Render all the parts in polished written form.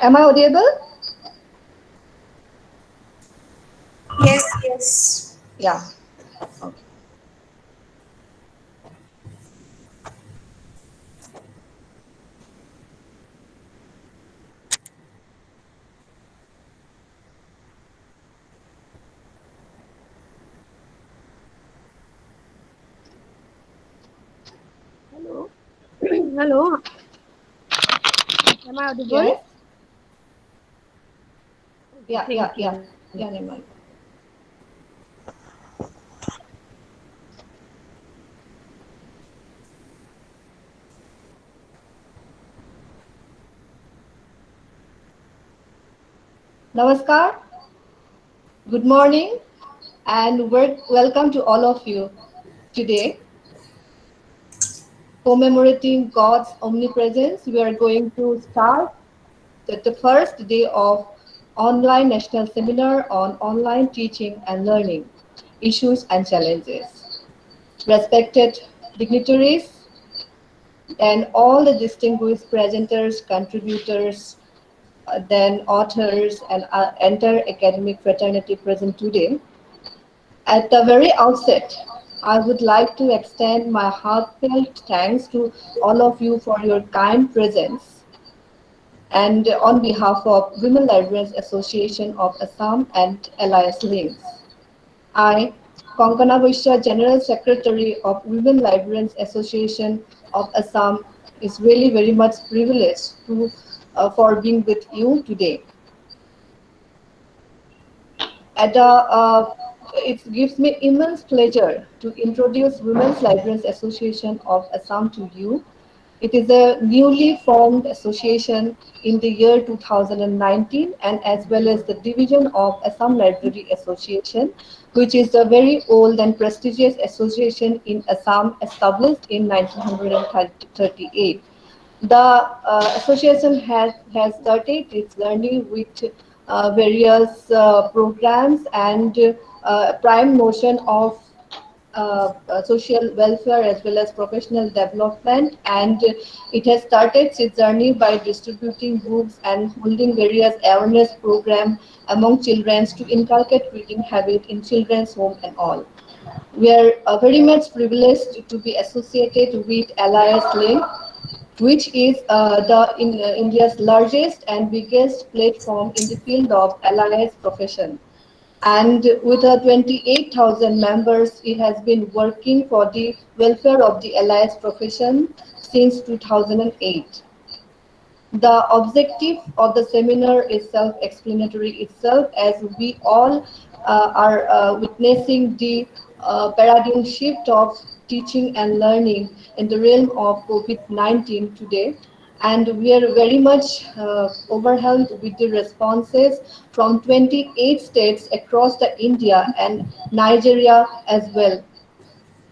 Am I audible? Yes, yes. Yeah. Okay. Hello. Hello. Am I audible? Yes. Okay, thank Yeah, you. Nirmali. Namaskar. Good morning, and welcome to all of you today. Commemorating God's omnipresence, we are going to start the first day of online national seminar on online teaching and learning, issues and challenges. Respected dignitaries and all the distinguished presenters, contributors, then authors and entire academic fraternity present today. At the very outset, I would like to extend my heartfelt thanks to all of you for your kind presence and on behalf of Women Librarians Association of Assam and LIS Links. I, Konkana Vaishya, General Secretary of Women Librarians Association of Assam, is really very much privileged for being with you today. It gives me immense pleasure to introduce Women's Librarians Association of Assam to you. It is a newly formed association in the year 2019 and as well as the division of Assam Library Association, which is a very old and prestigious association in Assam established in 1938. The association has started its journey with various programs and prime notion of social welfare as well as professional development, and it has started its journey by distributing books and holding various awareness programs among children to inculcate reading habit in children's home and all. We are very much privileged to be associated with LIS Link, which is India's largest and biggest platform in the field of LIS profession. And with 28,000 members, it has been working for the welfare of the LIS profession since 2008. The objective of the seminar is self-explanatory itself, as we all are witnessing the paradigm shift of teaching and learning in the realm of COVID-19 today. And we are very much overwhelmed with the responses from 28 states across the India and Nigeria as well.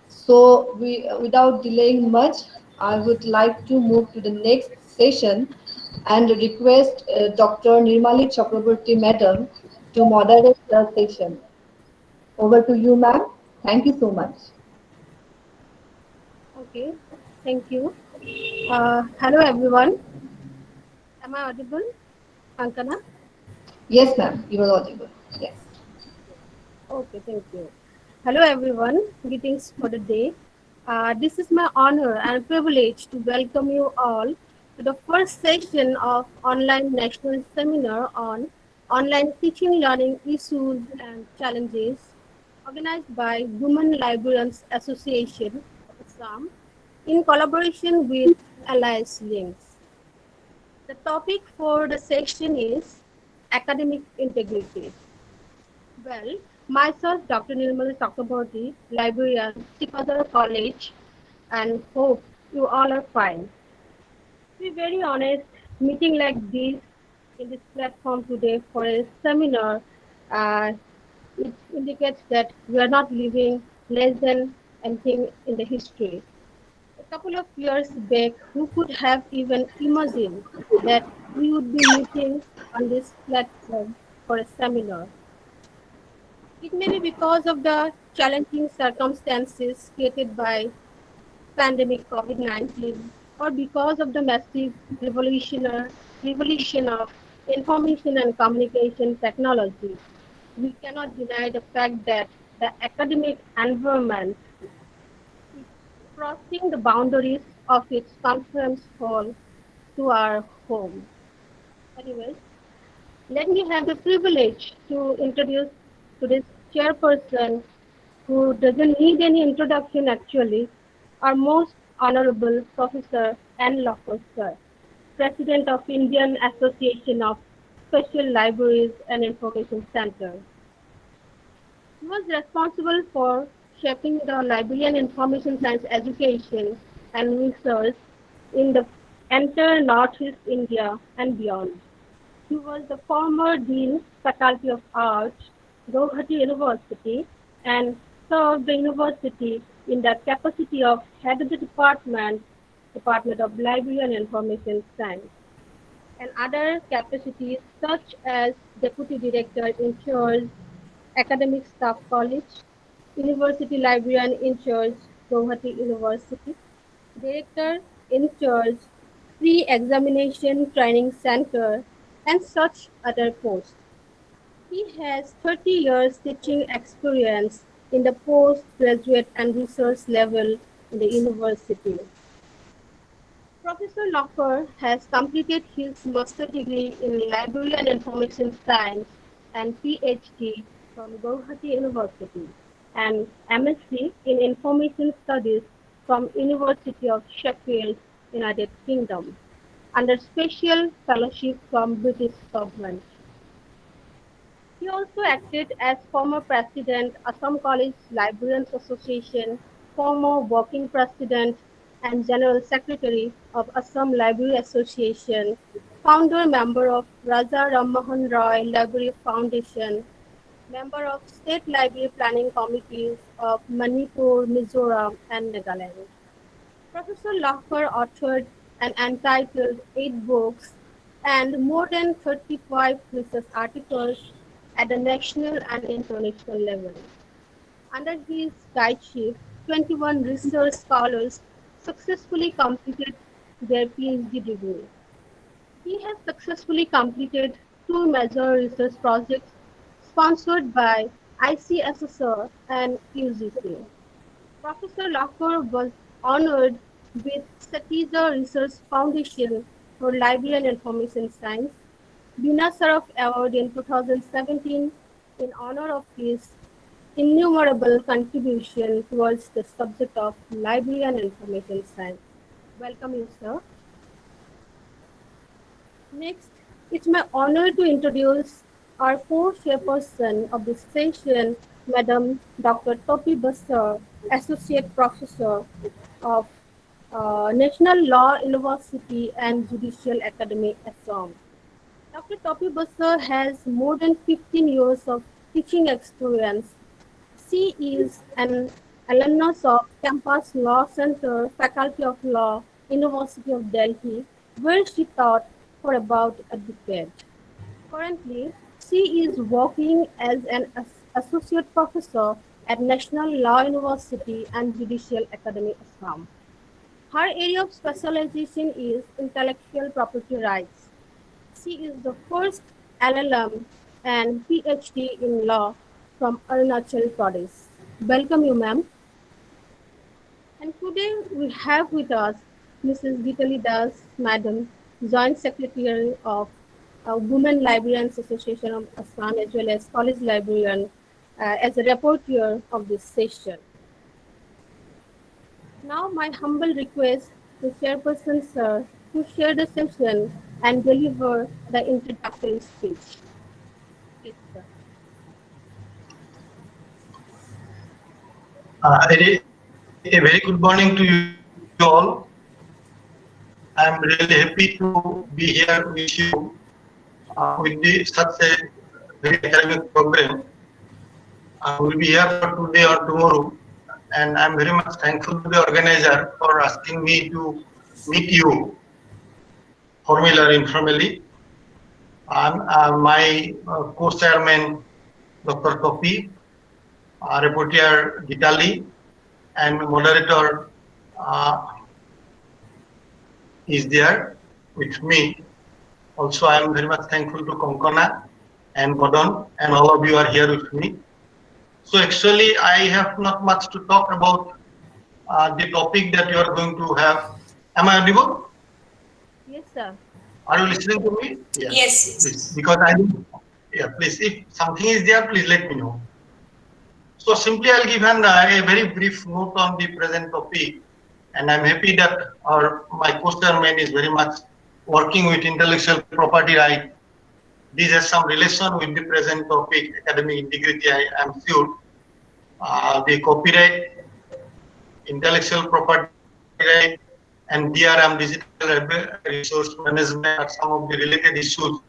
So without delaying much, I would like to move to the next session and request Dr. Nirmali Chakraborty, Madam, to moderate the session. Over to you, ma'am. Thank you so much. Okay, thank you. Hello, everyone. Am I audible, Kankana? Yes, ma'am, you are audible. Yes. Okay, thank you. Hello, everyone. Greetings for the day. This is my honor and privilege to welcome you all to the first session of online national seminar on online teaching learning issues and challenges organized by Women Librarians Association of Assam in collaboration with LIS Links. The topic for the session is academic integrity. Well, myself, Dr. Nirmali Chakraborty, librarian, Sipajhar College, and hope you all are fine. To be very honest, meeting like this in this platform today for a seminar, uh, it indicates that we are not living less than anything in the history. A couple of years back, who could have even imagined that we would be meeting on this platform for a seminar? It may be because of the challenging circumstances created by pandemic COVID-19 or because of the massive revolution of information and communication technology, we cannot deny the fact that the academic environment is crossing the boundaries of its conference hall to our home. Anyways, let me have the privilege to introduce today's chairperson who doesn't need any introduction actually, our most honorable Professor N. Lahkar, sir, President of Indian Association of Special Libraries and Information Center. He was responsible for shaping the librarian information science education and research in the entire Northeast India and beyond. He was the former Dean, Faculty of Arts, Guwahati University, and served the university in the capacity of head of the Department of Library and Information Science, and other capacities such as Deputy Director in charge, Academic Staff College, University Librarian in charge, Guwahati University, Director in charge, Pre-Examination Training Center, and such other posts. He has 30 years teaching experience in the postgraduate and research level in the university. Professor Lahkar has completed his master's degree in Library and Information Science and PhD from Guwahati University and MSc in Information Studies from University of Sheffield, United Kingdom, under special fellowship from British government. He also acted as former president, Assam College Librarians Association, former working president and general secretary of Assam Library Association, founder member of Raja Rammohan Roy Library Foundation, member of State Library Planning Committees of Manipur, Mizoram, and Nagaland. Professor Lahkar authored and entitled 8 books and more than 35 research articles at the national and international level. Under his guideship, 21 research scholars successfully completed their PhD degree. He has successfully completed 2 major research projects sponsored by ICSSR and UGC. Professor Lahkar was honored with Sipajhar Research Foundation for Library and Information Science, Bina Saraf Award in 2017 in honor of his innumerable contribution towards the subject of library and information science. Welcome you, sir. Next, it's my honor to introduce our co-chairperson of this session, Madam Dr. Topi Basar, Associate Professor of National Law University and Judicial Academy, Assam. Dr. Topi Basar has more than 15 years of teaching experience. She is an alumnus of Campus Law Center, Faculty of Law, University of Delhi, where she taught for about a decade. Currently, she is working as an associate professor at National Law University and Judicial Academy, Assam. Her area of specialization is intellectual property rights. She is the first LLM and PhD in law from Arunachal Pradesh. Welcome you, ma'am. And today we have with us Mrs. Geetali Das, Madam, Joint Secretary of Women Librarians Association of Assam, as well as College Librarian, as a rapporteur of this session. Now, my humble request to Chairperson Sir to share the session and deliver the introductory speech. Please, sir. A very good morning to you all. I'm really happy to be here with you such a very academic program. I will be here for today or tomorrow, and I'm very much thankful to the organizer for asking me to meet you formally or informally. I'm my co-chairman, Dr. Topi, Rapporteur Geetali, and moderator is there with me. Also, I am very much thankful to Konkona and Godon, and all of you are here with me. So actually, I have not much to talk about the topic that you are going to have. Am I audible? Yes, sir. Are you listening to me? Yeah, Yes, please. yes. Because yeah, please. If something is there, please let me know. So simply, I'll give a very brief note on the present topic, and I'm happy that my co-chairman is very much working with intellectual property right. This has some relation with the present topic, academic integrity. I am sure the copyright, intellectual property right, and DRM, digital resource management, are some of the related issues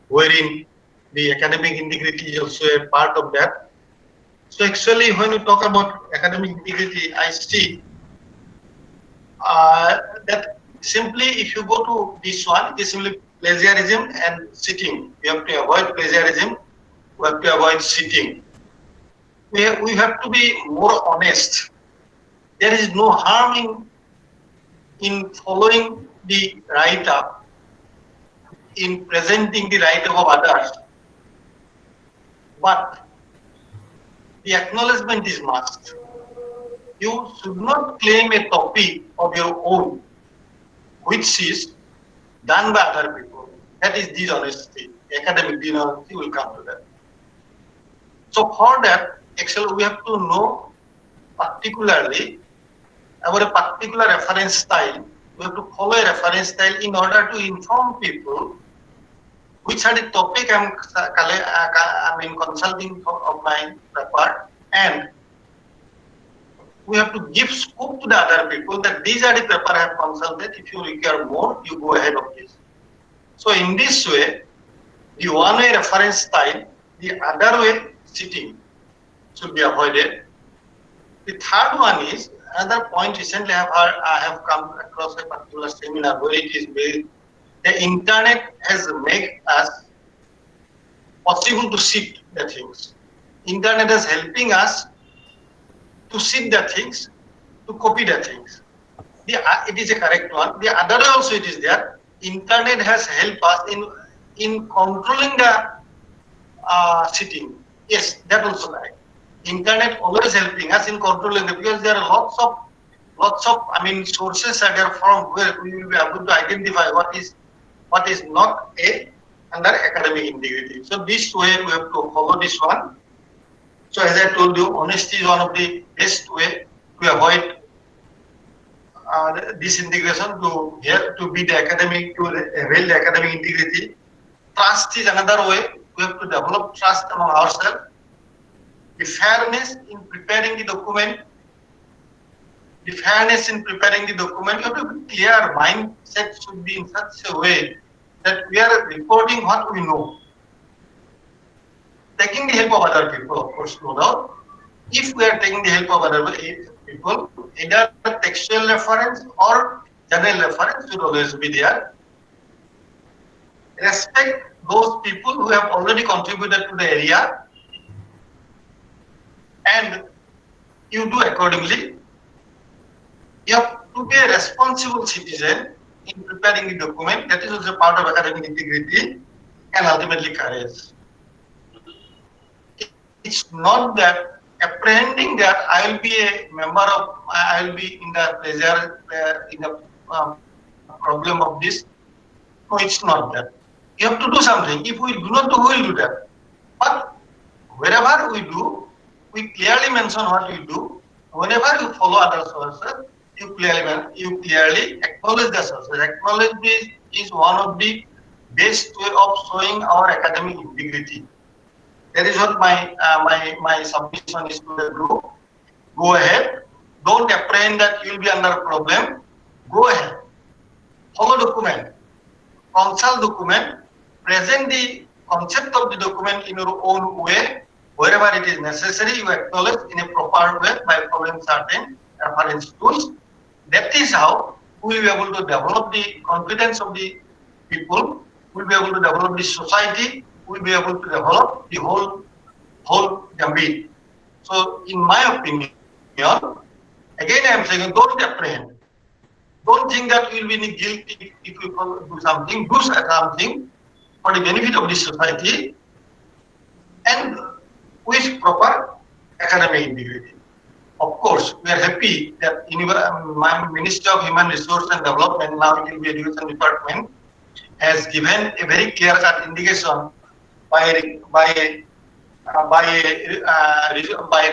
wherein the academic integrity is also a part of that. So actually, when we talk about academic integrity, I see that simply if you go to this one, it is simply plagiarism and cheating. We have to avoid plagiarism. We have to avoid cheating. We have to be more honest. There is no harm in following the write-up, in presenting the write-up of others, but the acknowledgement is must. You should not claim a copy of your own, which is done by other people. That is dishonesty. Academic dishonesty will come to that. So for that, actually we have to know particularly about a particular reference style. We have to follow a reference style in order to inform people which are the topic I'm consulting of my report, and we have to give scope to the other people that these are the paper I have consulted. If you require more, you go ahead of this. So in this way, the one-way reference style, the other way cheating should be avoided. The third one is another point. Recently, I have come across a particular seminar where it is based. The internet has made us possible to seed the things. Internet is helping us to seed the things, to copy the things. It is a correct one. The other way also it is there. Internet has helped us in controlling the sitting. Yes, that also right. Internet always helping us in controlling it, because there are lots of sources are there from where we will be able to identify what is not under academic integrity. So this way we have to follow this one. So as I told you, honesty is one of the best way to avoid disintegration, to be the academic, to avail the academic integrity. Trust is another way. We have to develop trust among ourselves. The fairness in preparing the document. The fairness in preparing the document. You have to be clear. Mindset should be in such a way that we are reporting what we know. Taking the help of other people, of course, no doubt. If we are taking the help of other people, either textual reference or general reference should always be there. Respect those people who have already contributed to the area, and you do accordingly. You have to be a responsible citizen in preparing the document. That is also part of academic integrity and ultimately courage. It's not that apprehending that I will be a member of, I will be in the pleasure, in the problem of this. No, it's not that. You have to do something. If we do not do, we will do that. But wherever we do, we clearly mention what we do. Whenever you follow other sources, you clearly acknowledge the sources. Acknowledge this is one of the best way of showing our academic integrity. That is what my submission is to the group. Go ahead. Don't apprehend that you will be under a problem. Go ahead. Follow document. Consult document. Present the concept of the document in your own way. Wherever it is necessary, you acknowledge in a proper way by following certain reference tools. That is how we will be able to develop the confidence of the people. We will be able to develop the society. We will be able to develop the whole gambit. So, in my opinion, again I am saying, don't apprehend. don't think that you will be guilty if you do something. Do something for the benefit of the society and with proper academic integrity. Of course, we are happy that my Ministry of Human Resource and Development, now it will be Education Department, has given a very clear-cut indication by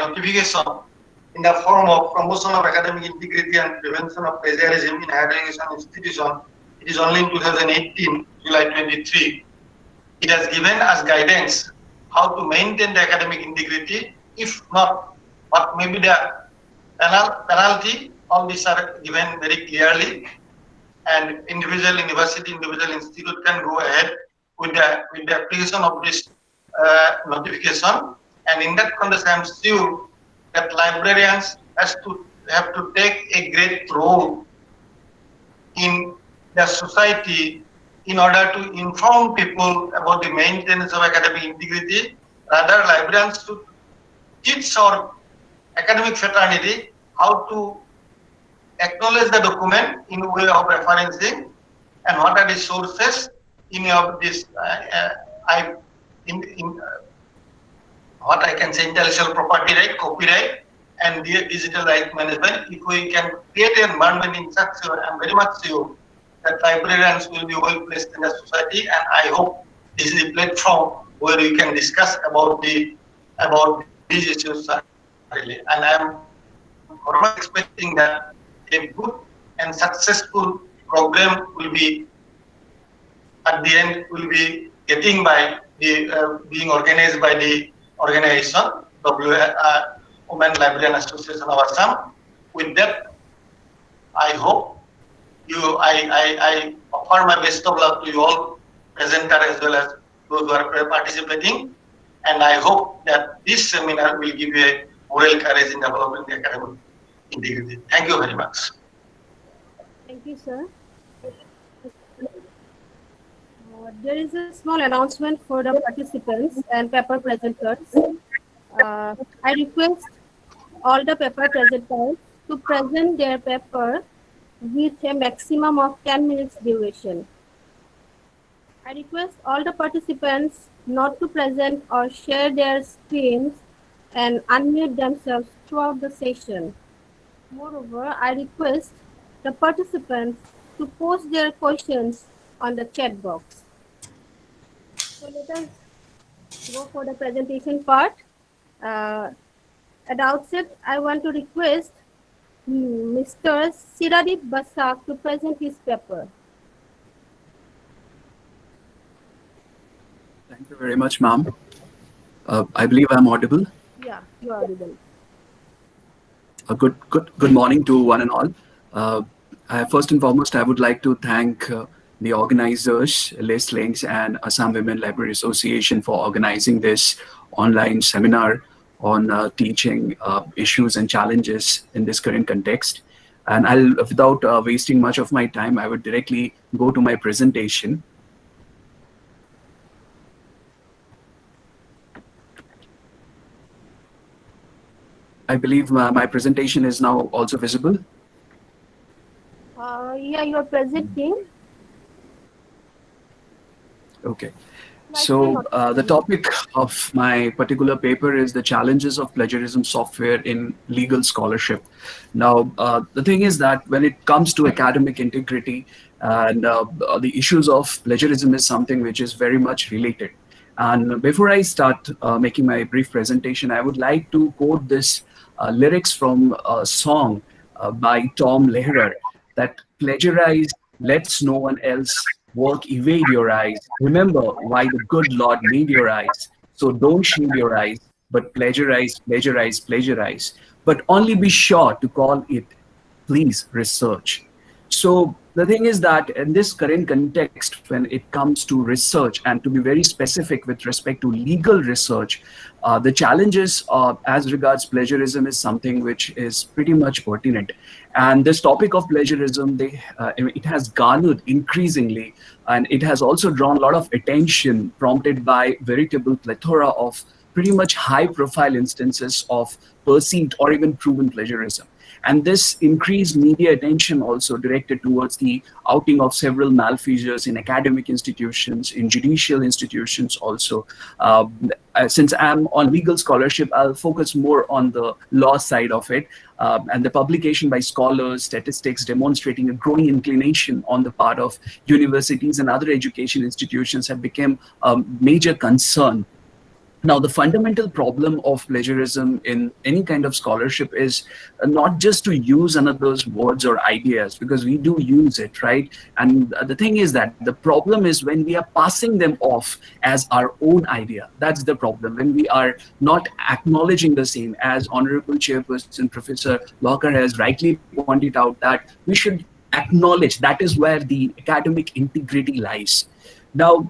notification in the form of promotion of academic integrity and prevention of plagiarism in higher education institution. It is only in 2018, July 23. It has given us guidance how to maintain the academic integrity. If not, what may be the penalty, all these are given very clearly, and individual university, individual institute can go ahead with the application of this notification. And in that context, I am sure that librarians have to take a great role in the society in order to inform people about the maintenance of academic integrity. Rather, librarians should teach our academic fraternity how to acknowledge the document in a way of referencing and what are the sources in of this what I can say, intellectual property right, copyright, and the digital right management. If we can create an environment in such a way, I am very much sure that librarians will be well placed in the society, and I hope this is a platform where we can discuss about these issues. And I am expecting that a good and successful program will be at the end will be getting by the being organized by the organization Women Librarian Association of Assam. With that, I hope I offer my best of luck to you all presenter as well as those who are participating, and I hope that this seminar will give you a moral courage in developing the academic integrity. Thank you very much. Thank you, sir. There is a small announcement for the participants and paper presenters. I request all the paper presenters to present their paper with a maximum of 10 minutes duration. I request all the participants not to present or share their screens and unmute themselves throughout the session. Moreover, I request the participants to post their questions on the chat box. So let us go for the presentation part. At the outset, I want to request Mr. Siradip Basar to present his paper. Thank you very much, ma'am. I believe I'm audible. Yeah, you are audible. Good morning to one and all. First and foremost, I would like to thank the organizers, LIS Links and Assam Women Library Association for organizing this online seminar on teaching issues and challenges in this current context. And without wasting much of my time, I would directly go to my presentation. I believe my presentation is now also visible. Yeah, you are presenting. Okay. So the topic of my particular paper is the challenges of plagiarism software in legal scholarship. Now, the thing is that when it comes to academic integrity and the issues of plagiarism is something which is very much related. And before I start making my brief presentation, I would like to quote this lyrics from a song by Tom Lehrer that plagiarize, lets no one else work evade your eyes. Remember why the good Lord made your eyes. So don't shield your eyes, but plagiarize, plagiarize, plagiarize. But only be sure to call it, please, research. So the thing is that in this current context, when it comes to research and to be very specific with respect to legal research, the challenges as regards plagiarism is something which is pretty much pertinent. And this topic of plagiarism, it has garnered increasingly, and it has also drawn a lot of attention prompted by veritable plethora of pretty much high profile instances of perceived or even proven plagiarism. And this increased media attention also directed towards the outing of several malfeasors in academic institutions, in judicial institutions also. Since I'm on legal scholarship, I'll focus more on the law side of it. And the publication by scholars, statistics demonstrating a growing inclination on the part of universities and other education institutions have become a major concern. Now, the fundamental problem of plagiarism in any kind of scholarship is not just to use another's words or ideas, because we do use it, right? And the thing is that the problem is when we are passing them off as our own idea. That's the problem. When we are not acknowledging the same, as Honorable Chairperson Professor Lahkar has rightly pointed out, that we should acknowledge that is where the academic integrity lies. Now,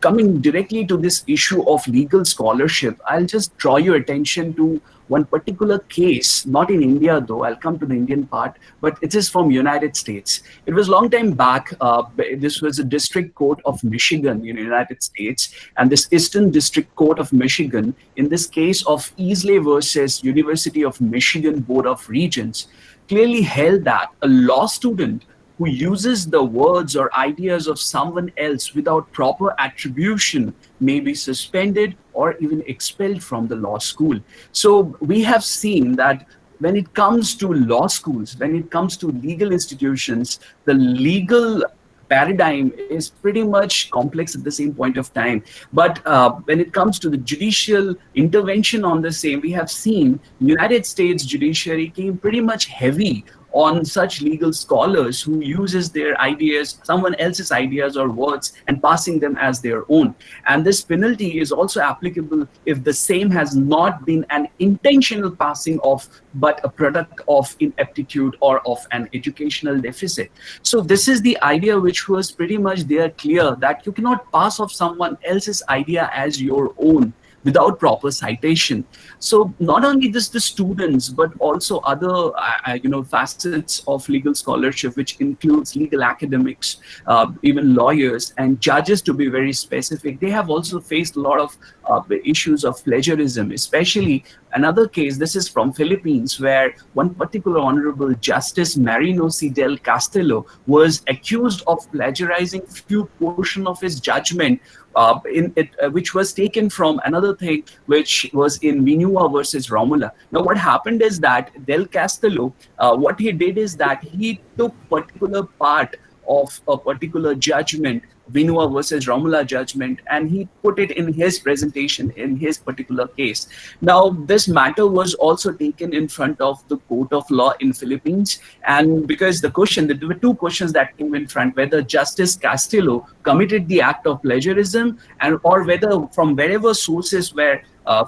coming directly to this issue of legal scholarship, I'll just draw your attention to one particular case, not in India though, I'll come to the Indian part, but it is from United States. It was a long time back, this was a District Court of Michigan in the United States, and this Eastern District Court of Michigan, in this case of Easley versus University of Michigan Board of Regents, clearly held that a law student who uses the words or ideas of someone else without proper attribution may be suspended or even expelled from the law school. So we have seen that when it comes to law schools, when it comes to legal institutions, the legal paradigm is pretty much complex at the same point of time. But when it comes to the judicial intervention on the same, we have seen United States judiciary came pretty much heavy on such legal scholars who uses their ideas, someone else's ideas or words, and passing them as their own. And this penalty is also applicable if the same has not been an intentional passing off, but a product of ineptitude or of an educational deficit. So this is the idea which was pretty much there clear, that you cannot pass off someone else's idea as your own without proper citation. So not only this, the students, but also other facets of legal scholarship, which includes legal academics, even lawyers and judges, to be very specific, they have also faced a lot of issues of plagiarism. Especially another case, this is from Philippines, where one particular Honorable Justice Marino C. del Castillo was accused of plagiarizing few portion of his judgment, which was taken from another thing, which was in Minua versus Romula. Now, what happened is that Del Castillo, what he did is that he took particular part of a particular judgment, Vinua versus Romula judgment, and he put it in his presentation in his particular case. Now, this matter was also taken in front of the Court of Law in Philippines, and because there were two questions that came in front, whether Justice Castillo committed the act of plagiarism, and or whether from wherever sources were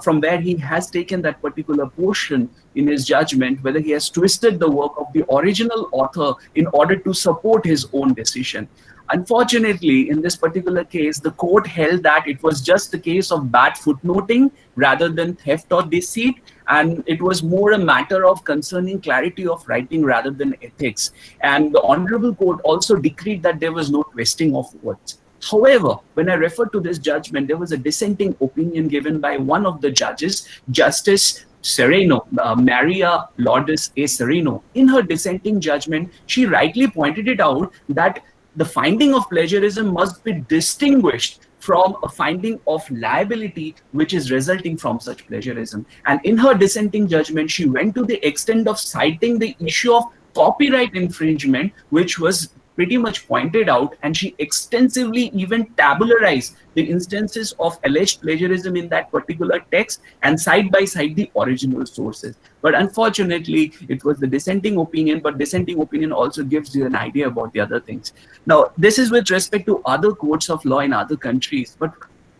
from where he has taken that particular portion in his judgment, whether he has twisted the work of the original author in order to support his own decision. Unfortunately, in this particular case, the court held that it was just a case of bad footnoting rather than theft or deceit, and it was more a matter of concerning clarity of writing rather than ethics. And the Honorable Court also decreed that there was no twisting of words. However, when I refer to this judgment, there was a dissenting opinion given by one of the judges, Justice Sereno, Maria Lourdes A. Sereno. In her dissenting judgment, she rightly pointed it out that the finding of plagiarism must be distinguished from a finding of liability which is resulting from such plagiarism. And in her dissenting judgment, she went to the extent of citing the issue of copyright infringement, which was pretty much pointed out, and she extensively even tabularized the instances of alleged plagiarism in that particular text and side by side the original sources. But unfortunately, it was the dissenting opinion, but dissenting opinion also gives you an idea about the other things. Now, this is with respect to other courts of law in other countries, but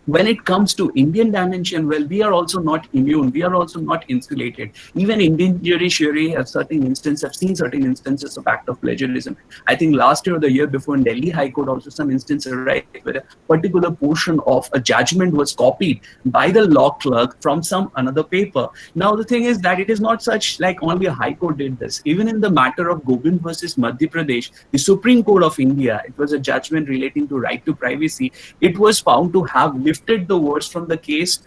when it comes to Indian dimension, well, we are also not immune. We are also not insulated. Even Indian judiciary have seen certain instances of act of plagiarism. I think last year or the year before in Delhi High Court, also some instances, right, where a particular portion of a judgment was copied by the law clerk from some another paper. Now, the thing is that it is not such like only a High Court did this. Even in the matter of Gobind versus Madhya Pradesh, the Supreme Court of India, it was a judgment relating to right to privacy. It was found to have lifted the words from the case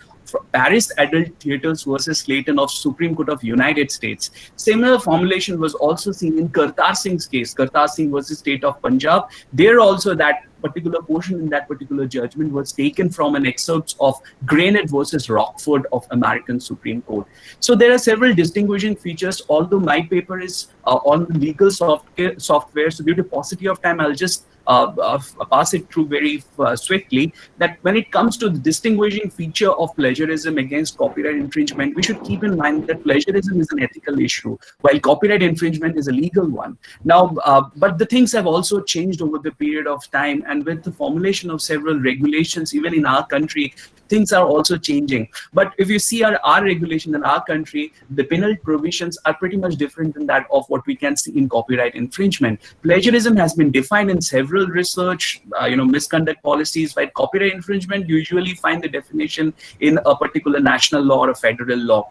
Paris Adult Theatres versus Slayton of Supreme Court of United States. Similar formulation was also seen in Kartar Singh's case, Kartar Singh versus State of Punjab. There also that particular portion in that particular judgment was taken from an excerpt of Granite versus Rockford of American Supreme Court. So there are several distinguishing features, although my paper is on the legal software. So due to paucity of time, I'll just pass it through very swiftly, that when it comes to the distinguishing feature of plagiarism against copyright infringement, we should keep in mind that plagiarism is an ethical issue, while copyright infringement is a legal one. Now, but the things have also changed over the period of time, and with the formulation of several regulations, even in our country, things are also changing. But if you see our regulation in our country, the penal provisions are pretty much different than that of what we can see in copyright infringement. Plagiarism has been defined in several research, misconduct policies, while copyright infringement usually find the definition in a particular national law or a federal law.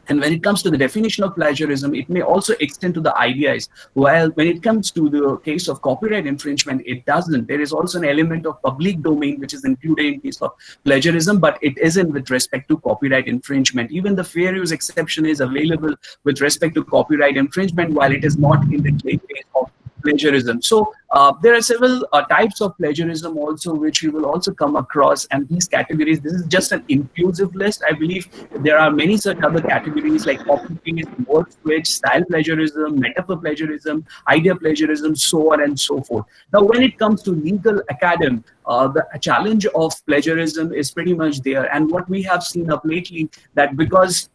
And when it comes to the definition of plagiarism, it may also extend to the ideas. While when it comes to the case of copyright infringement, it doesn't. There is also an element of public domain which is included in case of plagiarism, but it isn't with respect to copyright infringement. Even the fair use exception is available with respect to copyright infringement, while it is not in the case of plagiarism. So there are several types of plagiarism also, which you will also come across, and these categories, this is just an inclusive list. I believe there are many such other categories like copy-paste, word switch, style plagiarism, metaphor plagiarism, idea plagiarism, so on and so forth. Now, when it comes to legal academe, the challenge of plagiarism is pretty much there. And what we have seen up lately, that because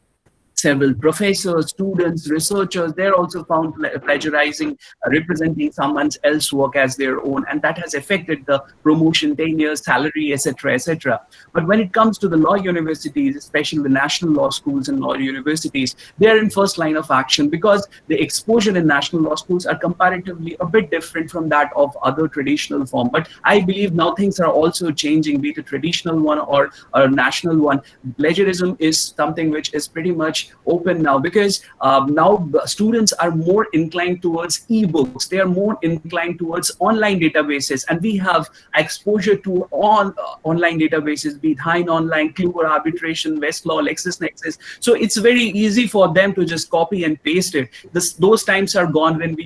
several professors, students, researchers, they're also found plagiarizing, representing someone else's work as their own, and that has affected the promotion, tenure, salary, etc., etc. But when it comes to the law universities, especially the national law schools and law universities, they're in first line of action because the exposure in national law schools are comparatively a bit different from that of other traditional form. But I believe now things are also changing, be it a traditional one or a national one. Plagiarism is something which is pretty much open now, because now students are more inclined towards ebooks. They are more inclined towards online databases, and we have exposure to all online databases, be it Hein Online, Kluwer Arbitration, Westlaw, LexisNexis. So it's very easy for them to just copy and paste it. Those times are gone when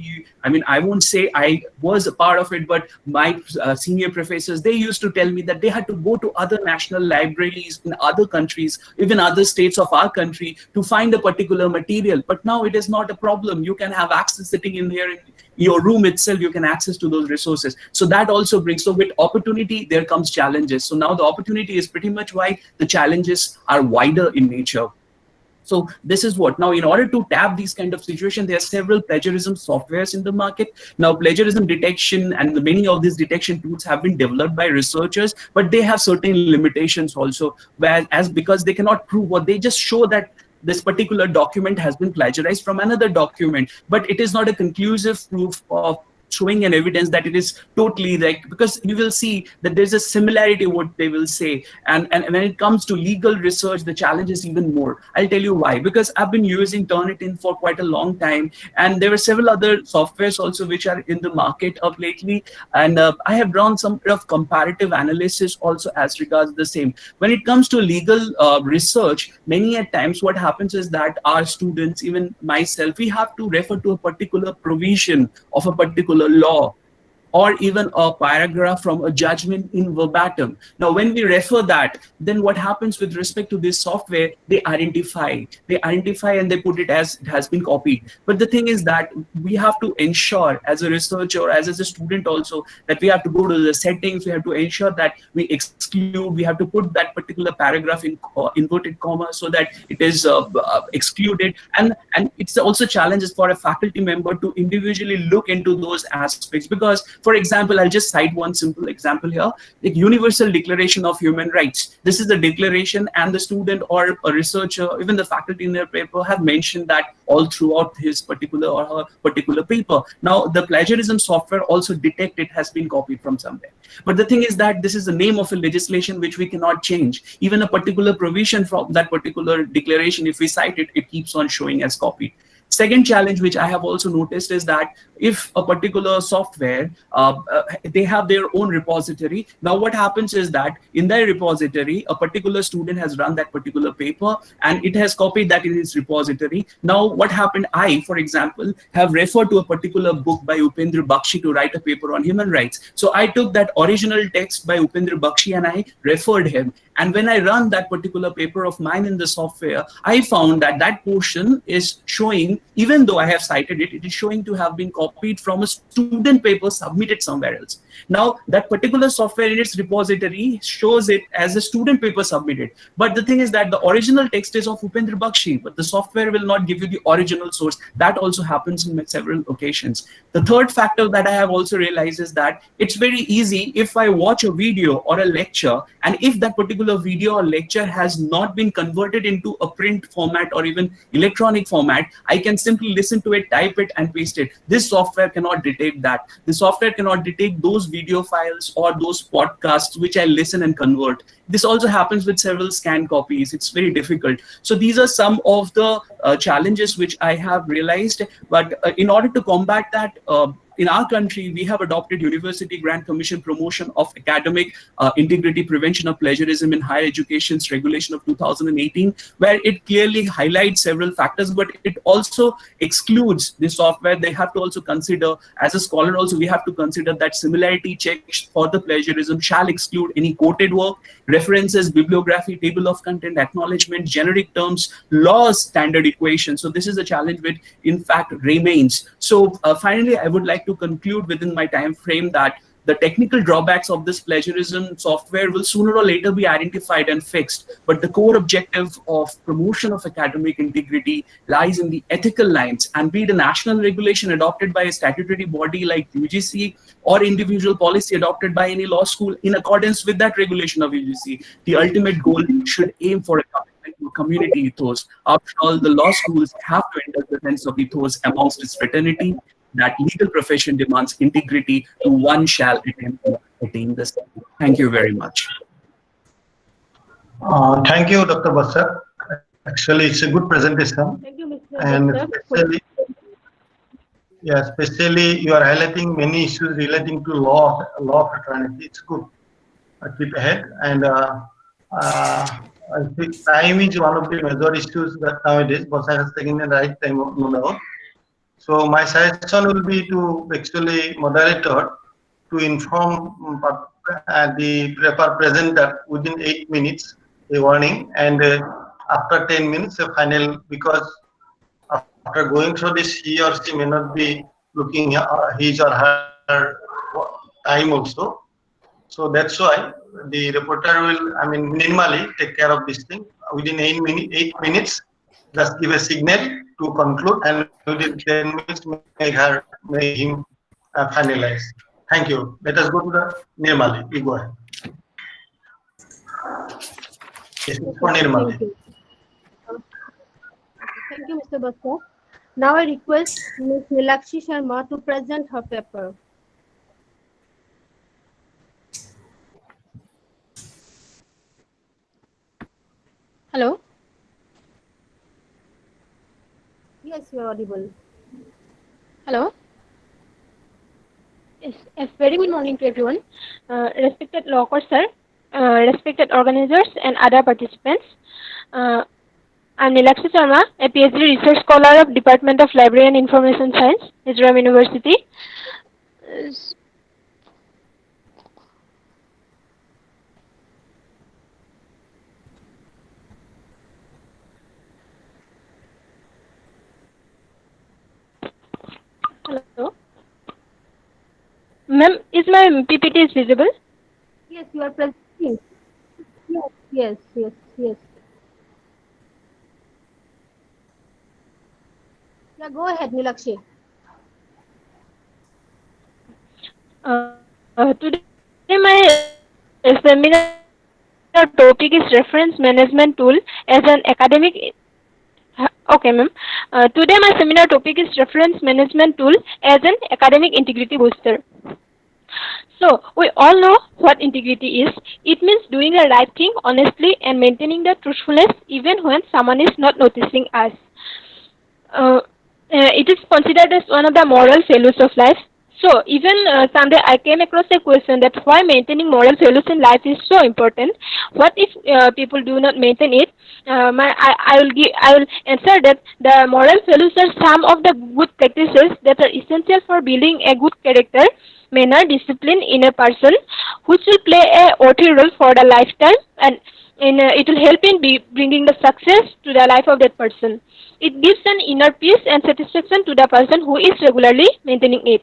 I won't say I was a part of it, but my senior professors, they used to tell me that they had to go to other national libraries in other countries, even other states of our country, to find a particular material. But now it is not a problem. You can have access sitting in here in your room itself. You can access to those resources. So that also brings, so with opportunity, there comes challenges. So now the opportunity is pretty much wide. The challenges are wider in nature. So this is what, now in order to tap these kind of situations, there are several plagiarism softwares in the market. Now plagiarism detection and many of these detection tools have been developed by researchers, but they have certain limitations also, because they cannot prove what, they just show that this particular document has been plagiarized from another document, but it is not a conclusive proof of showing an evidence that it is totally like, because you will see that there's a similarity what they will say, and when it comes to legal research, the challenge is even more. I'll tell you why. Because I've been using Turnitin for quite a long time, and there were several other softwares also which are in the market of lately, and I have drawn some of comparative analysis also as regards the same. When it comes to legal research, many at times what happens is that our students, even myself, we have to refer to a particular provision of a particular law, or even a paragraph from a judgment in verbatim. Now, when we refer that, then what happens with respect to this software, they identify and they put it as it has been copied. But the thing is that we have to ensure as a researcher or as a student also, that we have to go to the settings, we have to ensure that we exclude, we have to put that particular paragraph in inverted comma so that it is excluded. And it's also challenges for a faculty member to individually look into those aspects, because for example, I'll just cite one simple example here, the Universal Declaration of Human Rights. This is the declaration, and the student or a researcher, even the faculty in their paper, have mentioned that all throughout his particular or her particular paper. Now, the plagiarism software also detect it has been copied from somewhere. But the thing is that this is the name of a legislation which we cannot change. Even a particular provision from that particular declaration, if we cite it, it keeps on showing as copied. Second challenge which I have also noticed is that if a particular software, they have their own repository. Now what happens is that in their repository, a particular student has run that particular paper and it has copied that in its repository. Now what happened, I, for example, have referred to a particular book by Upendra Bakshi to write a paper on human rights. So I took that original text by Upendra Bakshi and I referred him. And when I run that particular paper of mine in the software, I found that that portion is showing, even though I have cited it, it is showing to have been copied from a student paper submitted somewhere else. Now, that particular software in its repository shows it as a student paper submitted. But the thing is that the original text is of Upendra Bakshi, but the software will not give you the original source. That also happens in several occasions. The third factor that I have also realized is that it's very easy if I watch a video or a lecture, and if that particular video or lecture has not been converted into a print format or even electronic format, I can simply listen to it, type it, and paste it. This software cannot detect that. The software cannot detect those video files or those podcasts which I listen and convert. This also happens with several scanned copies. It's very difficult. So these are some of the challenges which I have realized. But in order to combat that, in our country, we have adopted University Grant Commission Promotion of Academic Integrity, Prevention of Plagiarism in Higher Education's Regulation of 2018, where it clearly highlights several factors, but it also excludes the software. They have to also consider, as a scholar also, we have to consider that similarity checks for the plagiarism shall exclude any quoted work, references, bibliography, table of content, acknowledgement, generic terms, laws, standard equations. So this is a challenge which in fact remains. So finally, I would like to conclude within my time frame that the technical drawbacks of this plagiarism software will sooner or later be identified and fixed, but the core objective of promotion of academic integrity lies in the ethical lines, and be it a national regulation adopted by a statutory body like UGC or individual policy adopted by any law school in accordance with that regulation of UGC, the ultimate goal should aim for a community ethos. After all, the law schools have to enter the sense of ethos amongst its fraternity. That legal profession demands integrity, to one shall attempt to attain the same. Thank you very much. Thank you, Dr. Basar. Actually, it's a good presentation. Thank you, Mr. And Basar. especially you are highlighting many issues relating to law fraternity. It's good. Keep ahead. And I think time is one of the major issues that nowadays Basar has taken the right time of no doubt. So my suggestion will be to actually moderator to inform the paper presenter within 8 minutes a warning, and after 10 minutes a final, because after going through this he or she may not be looking his or her time also. So that's why the reporter will, Nirmali, take care of this thing within 8 minutes. Just give a signal to conclude, and within 10 minutes make him finalize. Thank you. Let us go to the Nirmali. You go ahead. Yes, for Nirmali. Thank you, Mr. Basar. Now I request Ms. Nilakshi Sharma to present her paper. Hello? Yes, you are audible. Hello. Yes, very good morning to everyone. Respected Lahkar sir, respected organizers and other participants. I'm Nilakshi Sharma, a PhD research scholar of Department of Library and Information Science, Mizoram University. Hello. Ma'am, is my PPT is visible? Yes, you are presenting. Yes. Yeah, go ahead, Nilakshi. Today my seminar topic is reference management tool as an academic. Okay, ma'am. Today my seminar topic is reference management tool as an academic integrity booster. So we all know what integrity is. It means doing the right thing honestly and maintaining the truthfulness even when someone is not noticing us. it is considered as one of the moral values of life. So even someday I came across a question that why maintaining moral values in life is so important. What if people do not maintain it? I will answer that the moral values are some of the good practices that are essential for building a good character, manner, discipline in a person, which will play a worthy role for the lifetime, and it will help in bringing the success to the life of that person. It gives an inner peace and satisfaction to the person who is regularly maintaining it.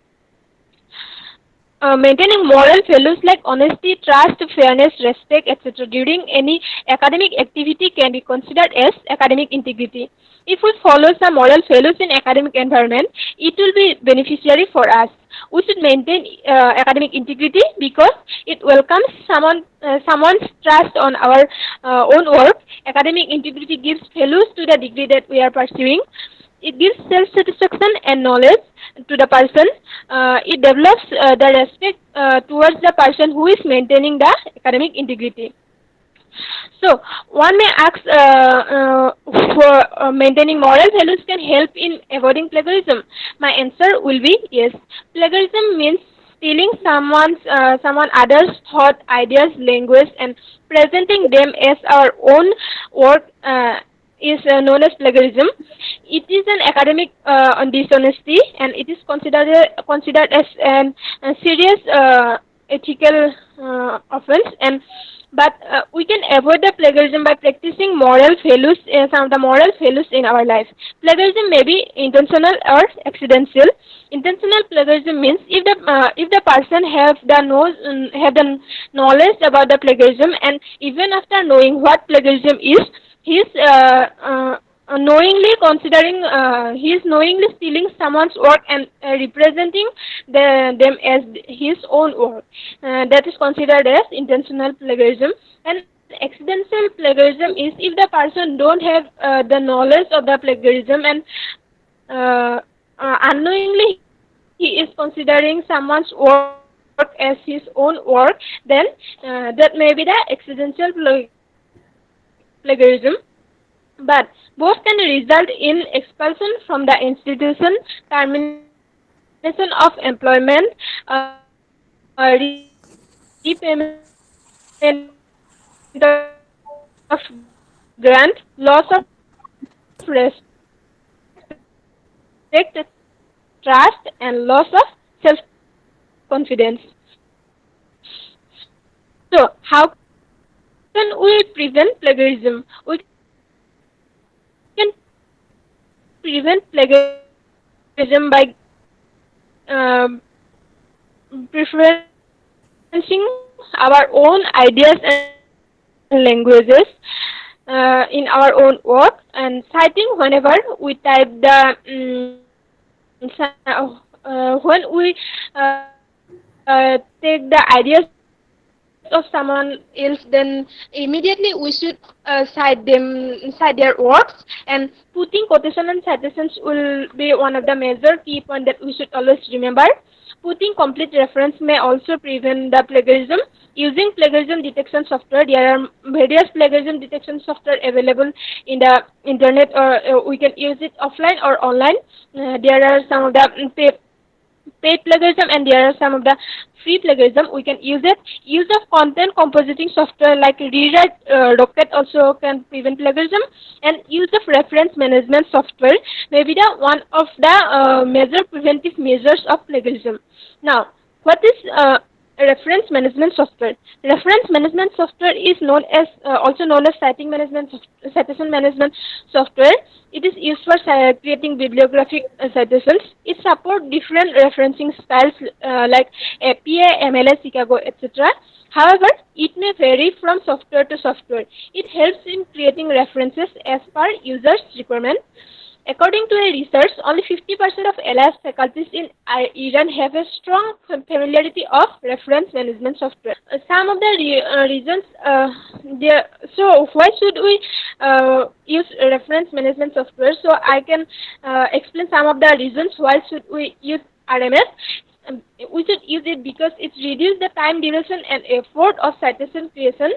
Maintaining moral values like honesty, trust, fairness, respect, etc. during any academic activity can be considered as academic integrity. If we follow some moral values in academic environment, it will be beneficiary for us. We should maintain academic integrity because it welcomes someone's trust on our own work. Academic integrity gives values to the degree that we are pursuing. It gives self-satisfaction and knowledge to the person. It develops the respect towards the person who is maintaining the academic integrity. So one may ask for maintaining moral values can help in avoiding plagiarism. My answer will be yes. Plagiarism means stealing someone other's thought, ideas, language, and presenting them as our own work. Is known as plagiarism. It is an academic dishonesty, and it is considered as a serious ethical offense. And but we can avoid the plagiarism by practicing moral values, some of the moral values in our life. Plagiarism may be intentional or accidental. Intentional plagiarism means if the person have the knowledge about the plagiarism, and even after knowing what plagiarism is, he is he is knowingly stealing someone's work and representing them as his own work. That is considered as intentional plagiarism. And accidental plagiarism is if the person don't have the knowledge of the plagiarism, and unknowingly he is considering someone's work as his own work, then that may be the accidental plagiarism. But both can result in expulsion from the institution, termination of employment, repayment of grant, loss of respect, trust, and loss of self-confidence. So, how can we prevent plagiarism? We can prevent plagiarism by preferencing our own ideas and languages in our own work, and citing whenever we type the when we take the ideas of someone else, then immediately we should cite their works, and putting quotation and citations will be one of the major key points that we should always remember. Putting complete reference may also prevent the plagiarism. Using plagiarism detection software, there are various plagiarism detection software available in the internet, or we can use it offline or online. There are some of the paid plagiarism, and there are some of the free plagiarism. We can use it. Use of content compositing software like Rewrite Rocket also can prevent plagiarism, and use of reference management software may be the one of the major preventive measures of plagiarism. Now, what is reference management software? Reference management software is known as also known as citation management software. It is used for creating bibliographic citations. It supports different referencing styles like APA, MLS, Chicago, etc. However, it may vary from software to software. It helps in creating references as per users' requirement. According to a research, only 50% of LIS faculties in Iran have a strong familiarity of reference management software. Some of the reasons so why should we use reference management software? So I can explain some of the reasons why should we use RMS. We should use it because it reduces the time, duration, and effort of citation creation.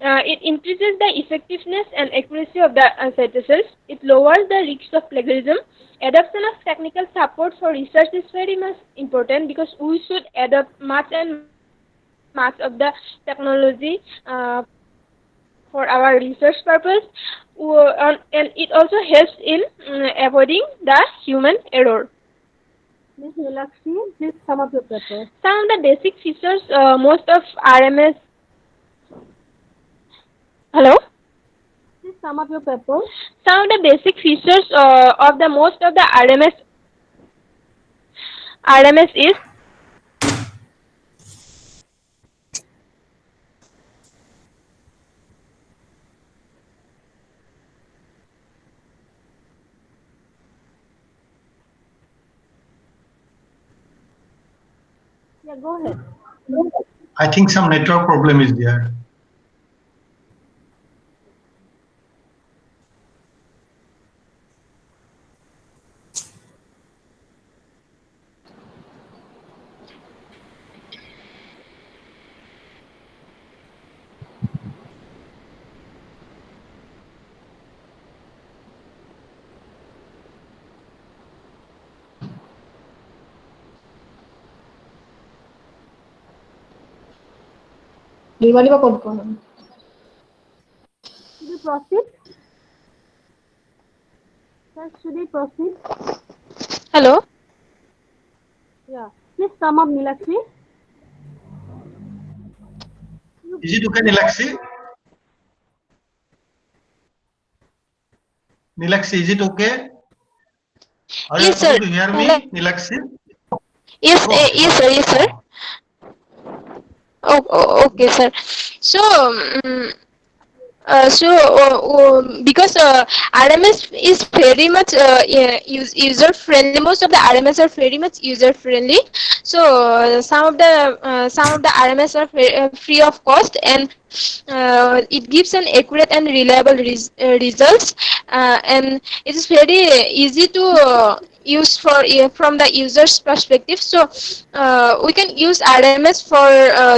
It increases the effectiveness and accuracy of the citations. It lowers the risk of plagiarism. Adoption of technical support for research is very much important because we should adopt much and much of the technology for our research purpose. And it also helps in avoiding the human error. Ms. Nilakshi, please sum up your paper. Some of the basic features, most of RMS. Hello. Please sum up your paper. Some of the basic features of the most of the RMS is Yeah, go ahead. I think some network problem is there. Nirmali ba kon kon? Should we proceed? Sir, should we proceed? hello. Yeah. Please sum up, Nilakshi. Is it okay, Nilakshi? Nilakshi, is it okay? Are you Yes, sir. able to hear Hello. me, Nilakshi? Yes, yes, sir. Yes, sir. Okay, sir. So, because RMS is very much user friendly. Most of the RMS are very much user friendly. So some of the RMS are free of cost, and it gives an accurate and reliable results, and it is very easy to use for from the user's perspective. So we can use RMS for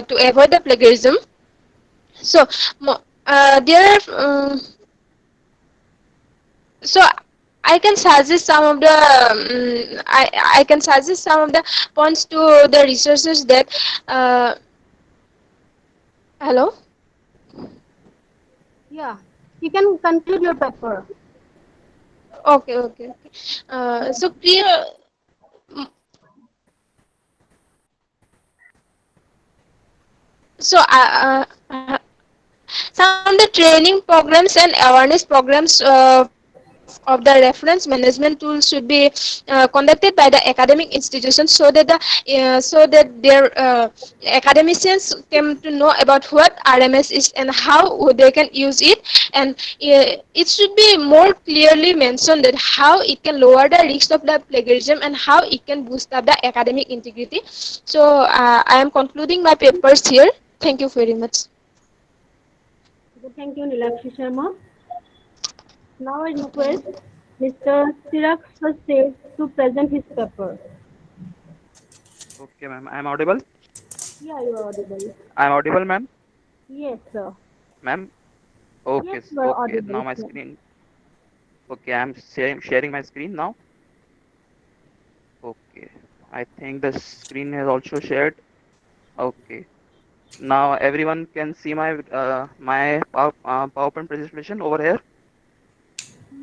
to avoid the plagiarism. So there are so I can suggest some of the I can suggest some of the points to the resources that hello. Yeah. You can conclude your paper. Okay. So clear. So some of the training programs and awareness programs of the reference management tool should be conducted by the academic institutions, so that the so that their academicians came to know about what RMS is and how they can use it, and it should be more clearly mentioned that how it can lower the risk of the plagiarism and how it can boost up the academic integrity. So I am concluding my papers here. Thank you very much. Okay, thank you, Nilakshi Sharma. Now I request Mr. Chirag Sase to present his paper. Okay, ma'am. I'm audible. Yeah, you are audible. I'm audible, ma'am. Yes, sir. Ma'am. Okay. Yes, you are Okay. Now audible. my screen. Okay, I'm sharing my screen now. Okay. I think the screen has also shared. Okay. Now everyone can see my PowerPoint presentation over here.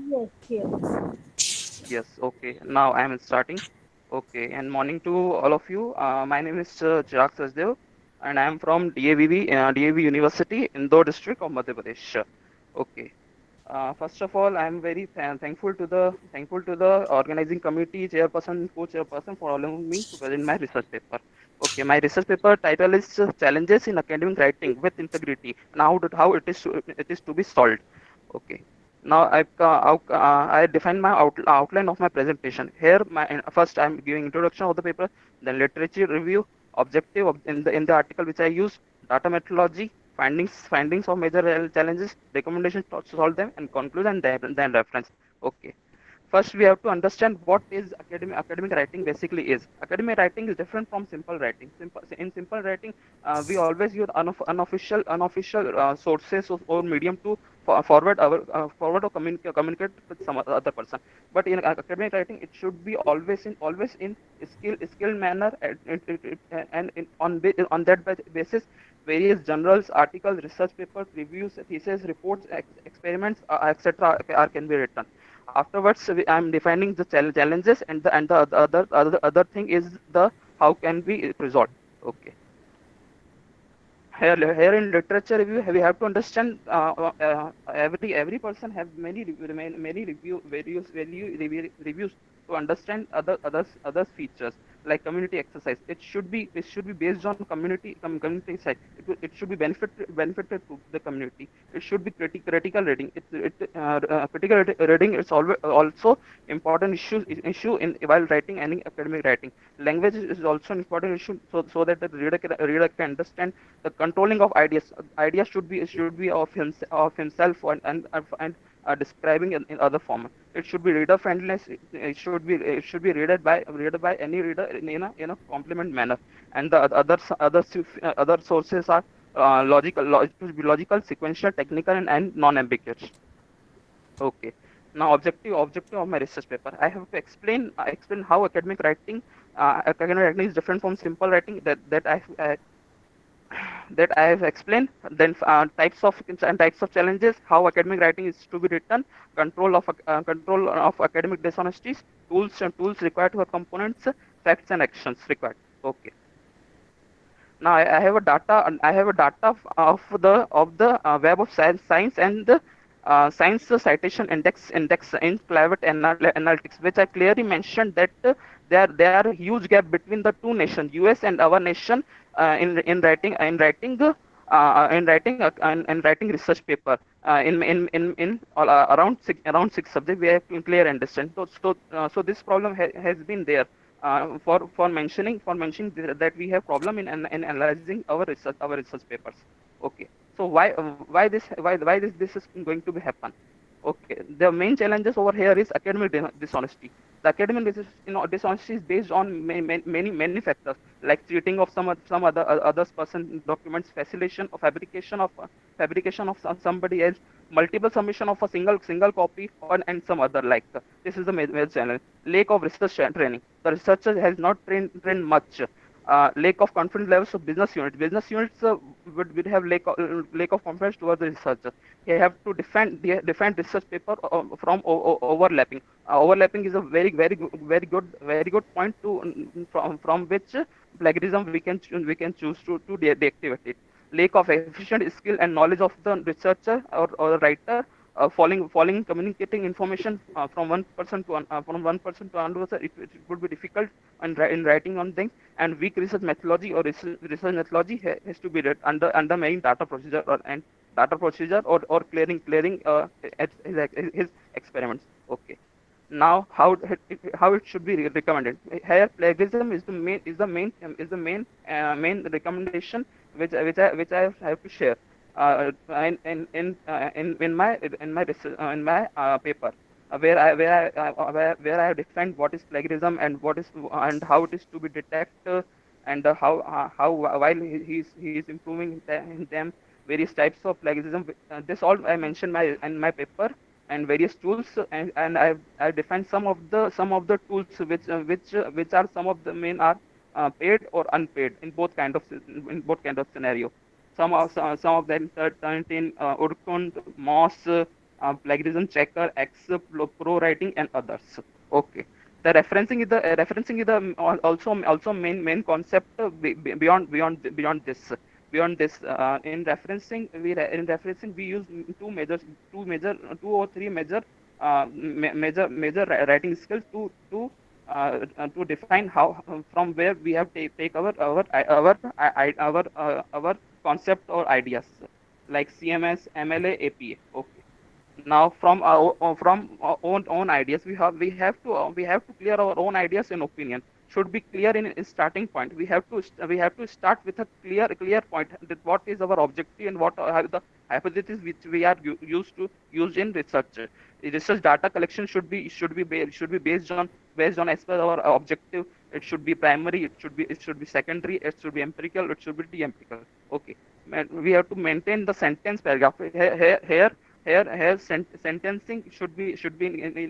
Yes, yes. Yes. Okay. Now I'm starting. Okay. And morning to all of you. My name is Chirag Sachdev, and I am from DAV University, Indore district of Madhya Pradesh. Okay. First of all, I am very thankful to the organizing committee chairperson and co-chairperson for allowing me to present my research paper. Okay, my research paper title is Challenges in Academic Writing with Integrity and how it is to be solved. Okay. Now I define my outline of my presentation. Here, first I'm giving introduction of the paper, then literature review, objective in the article which I use, data methodology, findings of major challenges, recommendations to solve them, and conclusion, then reference. Okay. first we have to understand what is academic writing basically is. Academic writing is different from simple writing. In simple writing, we always use unofficial sources or medium to forward or communicate with some other person. But in academic writing, it should be always in skilled manner, and on that basis, various journals, articles, research papers, reviews, theses, reports, experiments, etc. are can be written. Afterwards, I'm defining the challenges, and the other thing is the how can be resolved. Okay. Here in literature review, we have to understand every person have many reviews to understand others features like community exercise. It should be based on community side. It should be benefited to the community. It should be critical reading. Critical reading is always also important issue in while writing any academic writing. Language is also an important issue, so that the reader can understand the controlling of ideas. Ideas should be of himself, and describing in other form. It should be reader friendliness. It should be read by any reader in a complement manner. And the other sources are it should be logical, sequential, technical, and non-ambiguous. Okay. Now, objective of my research paper. I have to explain how academic writing is different from simple writing that I have explained. Then types of challenges, how academic writing is to be written, control of academic dishonesties, tools required for components, facts and actions required. Okay. Now I have a data of the Web of Science and the Science Citation Index in climate analytics, which I clearly mentioned that there are huge gap between the two nations, US and our nation, in writing research paper, in around six subjects. We have to clear understand. So this problem has been there, for mentioning that we have problem in analyzing our research papers. Okay. So why this is going to be happen? Okay. The main challenges over here is academic dishonesty. The academic dishonesty is based on many factors, like cheating of some others person documents, facilitation or fabrication of somebody else, multiple submission of a single copy, and some other like. This is the major challenge. Lack of research training. The researcher has not trained much. Lack of confidence levels of business units. Business units would have lack of confidence towards the researcher. They have to defend research paper from overlapping. Overlapping is a very good point to from which plagiarism we can choose to deactivate it. Lack of efficient skill and knowledge of the researcher or writer, following communicating information from one person to another. It would be difficult in writing on things. And weak research methodology or research methodology has to be read under main data procedure or clearing his experiments. Okay. Now, how it should be recommended. Here, plagiarism is the main recommendation which I have to share in my paper, where I have defined what is plagiarism and how it is to be detected, and how while he is improving in them various types of plagiarism. This all I mentioned in my paper, and various tools, and I've defined some of the tools which are some of the main are paid or unpaid in both kind of scenario. Some of them turn in Urkund, Moss, plagiarism checker, X, pro writing, and others. Okay. The referencing is the also main concept, beyond this. In referencing we use two or three major writing skills to define how, from where we have take our concept or ideas, like CMS, MLA, APA. Okay. Now from our own ideas, we have to clear our own ideas and opinion. Should be clear in starting point. We have to start with a clear point, that what is our objective and what are the hypotheses which we are used in research. Research data collection should be based on as per our objective. It should be primary, it should be secondary, it should be empirical, it should be de-empirical. Okay. We have to maintain the sentence paragraph here. Sentencing should be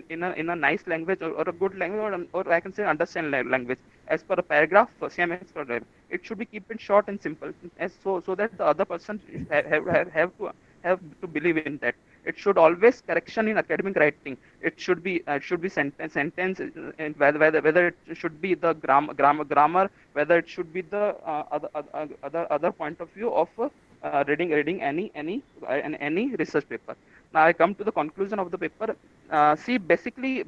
in a nice language, or a good language, or I can say understand language, as per a paragraph, same as per paragraph. It should be keep it short and simple, so that the other person have to believe in that. It should always correction in academic writing. It should be sentence, and whether it should be the grammar, whether it should be the other point of view of reading any research paper. Now I come to the conclusion of the paper. See, basically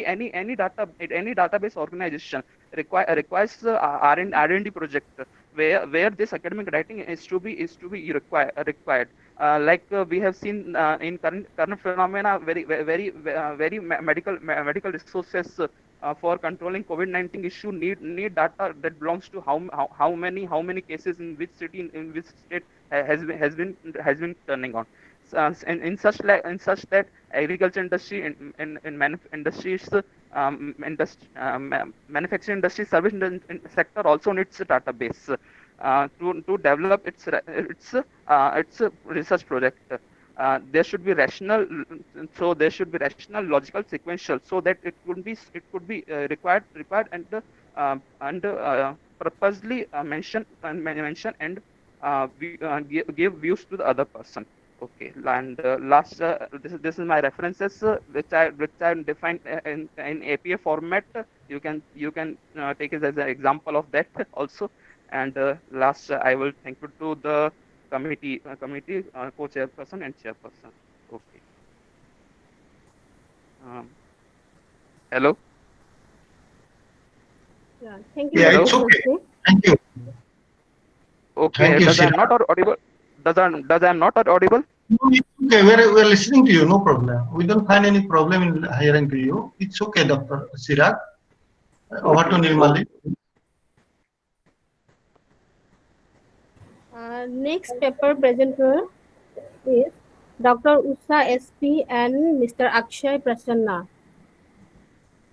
any database organization requires R&D project, where this academic writing is to be required. We have seen in current phenomena, medical resources for controlling COVID-19 issue need data that belongs to how many cases in which city, in which state has been turning on. And in such that agriculture industry, industries, manufacturing industry, service sector also needs a database to develop its research project. There should be rational, logical, sequential, so that it could be required and purposely mention and give views to the other person. Okay, and last, this is my references, which I defined in APA format. You can take it as an example of that also. And last, I will thank you to the committee co-chairperson and chairperson. Okay. Um, Hello. Yeah, thank you, Yeah, Mr. it's okay. Sastry. Thank you. Okay. Thank you, Does I'm Siraj. not audible? Does I'm not audible? No, it's okay. We're listening to you. No problem. We don't find any problem in hearing to you. It's okay, Dr. Siraj. Over to Okay. Nirmali. Next paper presenter is Dr. Usha SP and Mr. Akshay Prasanna.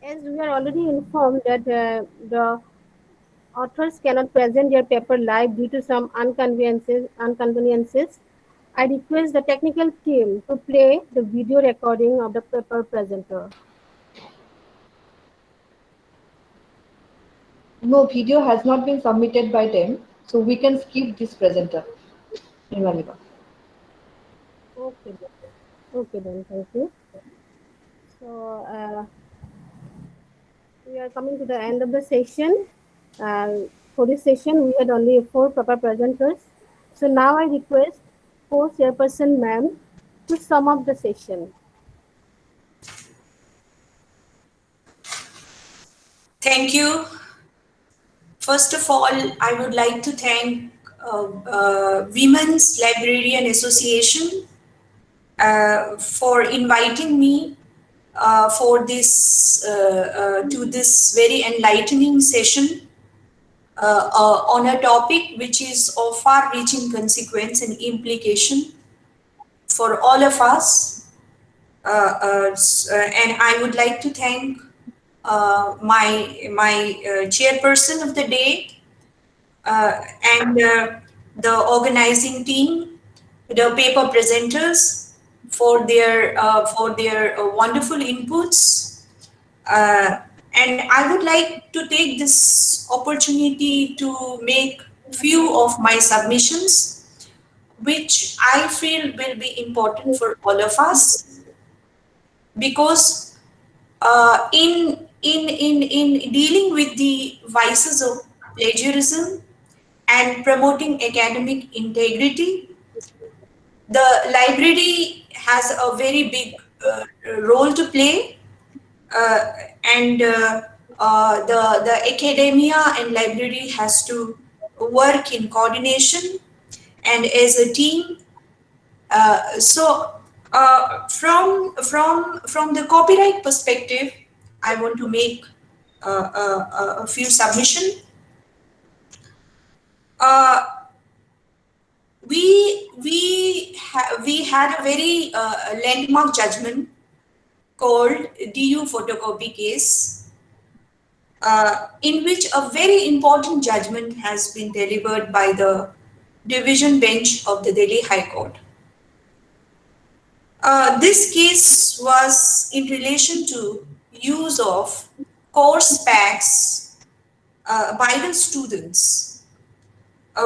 As we are already informed that the authors cannot present their paper live due to some inconveniences, I request the technical team to play the video recording of the paper presenter. No video has not been submitted by them, so we can skip this presenter. Nirmali. Okay, then, thank you. So we are coming to the end of the session. For this session, we had only 4 paper presenters. So now I request Co-Chairperson ma'am to sum up the session. Thank you. First of all, I would like to thank Women's Librarian Association for inviting me for this to this very enlightening session on a topic which is of far-reaching consequence and implication for all of us. And I would like to thank my chairperson of the day and the organizing team, the paper presenters for their wonderful inputs. And I would like to take this opportunity to make few of my submissions, which I feel will be important for all of us, because in dealing with the vices of plagiarism and promoting academic integrity, the library has a very big role to play, and the academia and library has to work in coordination and as a team. So From the copyright perspective, I want to make a few submission. We had a very landmark judgment called DU photocopy case, in which a very important judgment has been delivered by the division bench of the Delhi High Court. This case was in relation to use of course packs by the students,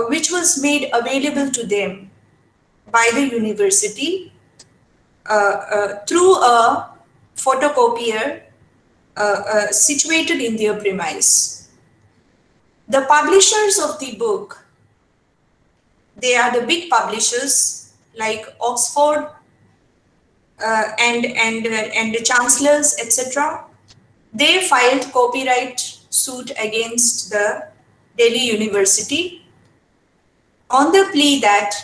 which was made available to them by the university through a photocopier situated in their premise. The publishers of the book, they are the big publishers like Oxford and the chancellors, etc. They filed copyright suit against the Delhi University on the plea that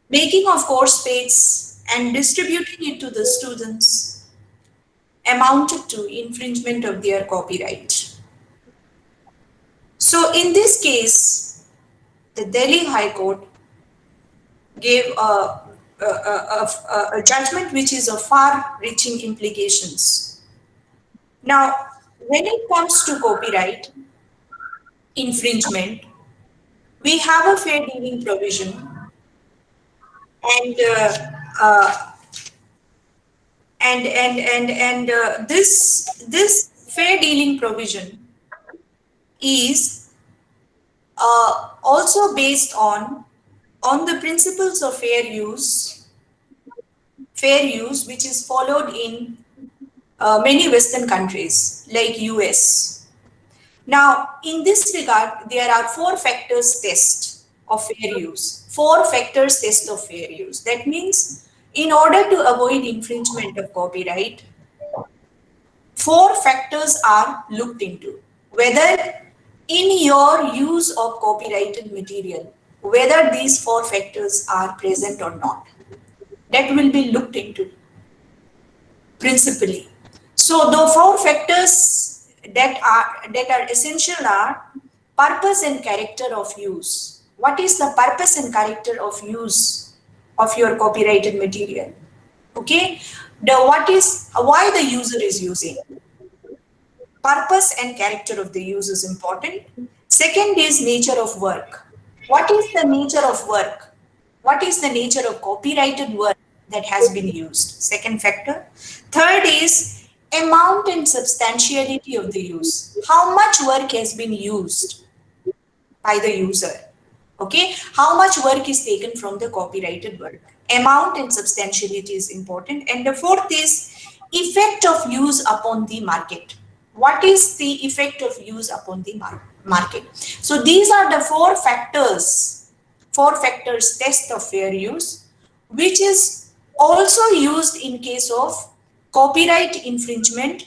making of course packs and distributing it to the students amounted to infringement of their copyright. So in this case, the Delhi High Court gave a judgment which is of far-reaching implications. Now, when it comes to copyright infringement, we have a fair dealing provision, and this fair dealing provision is also based on the principles of fair use, which is followed in many Western countries like US. Now, in this regard, there are 4 factors test of fair use. 4 factors test of fair use. That means, in order to avoid infringement of copyright, 4 factors are looked into. Whether in your use of copyrighted material, whether these 4 factors are present or not, that will be looked into principally. So the 4 factors that are essential are purpose and character of use. What is the purpose and character of use of your copyrighted material? Okay, why the user is using. Purpose and character of the use is important. Second is nature of work. What is the nature of work? What is the nature of copyrighted work that has been used? Second factor. Third is amount and substantiality of the use. How much work has been used by the user? Okay, how much work is taken from the copyrighted work? Amount and substantiality is important. And the fourth is effect of use upon the market. What is the effect of use upon the market? So these are the 4 factors test of fair use, which is also used in case of copyright infringement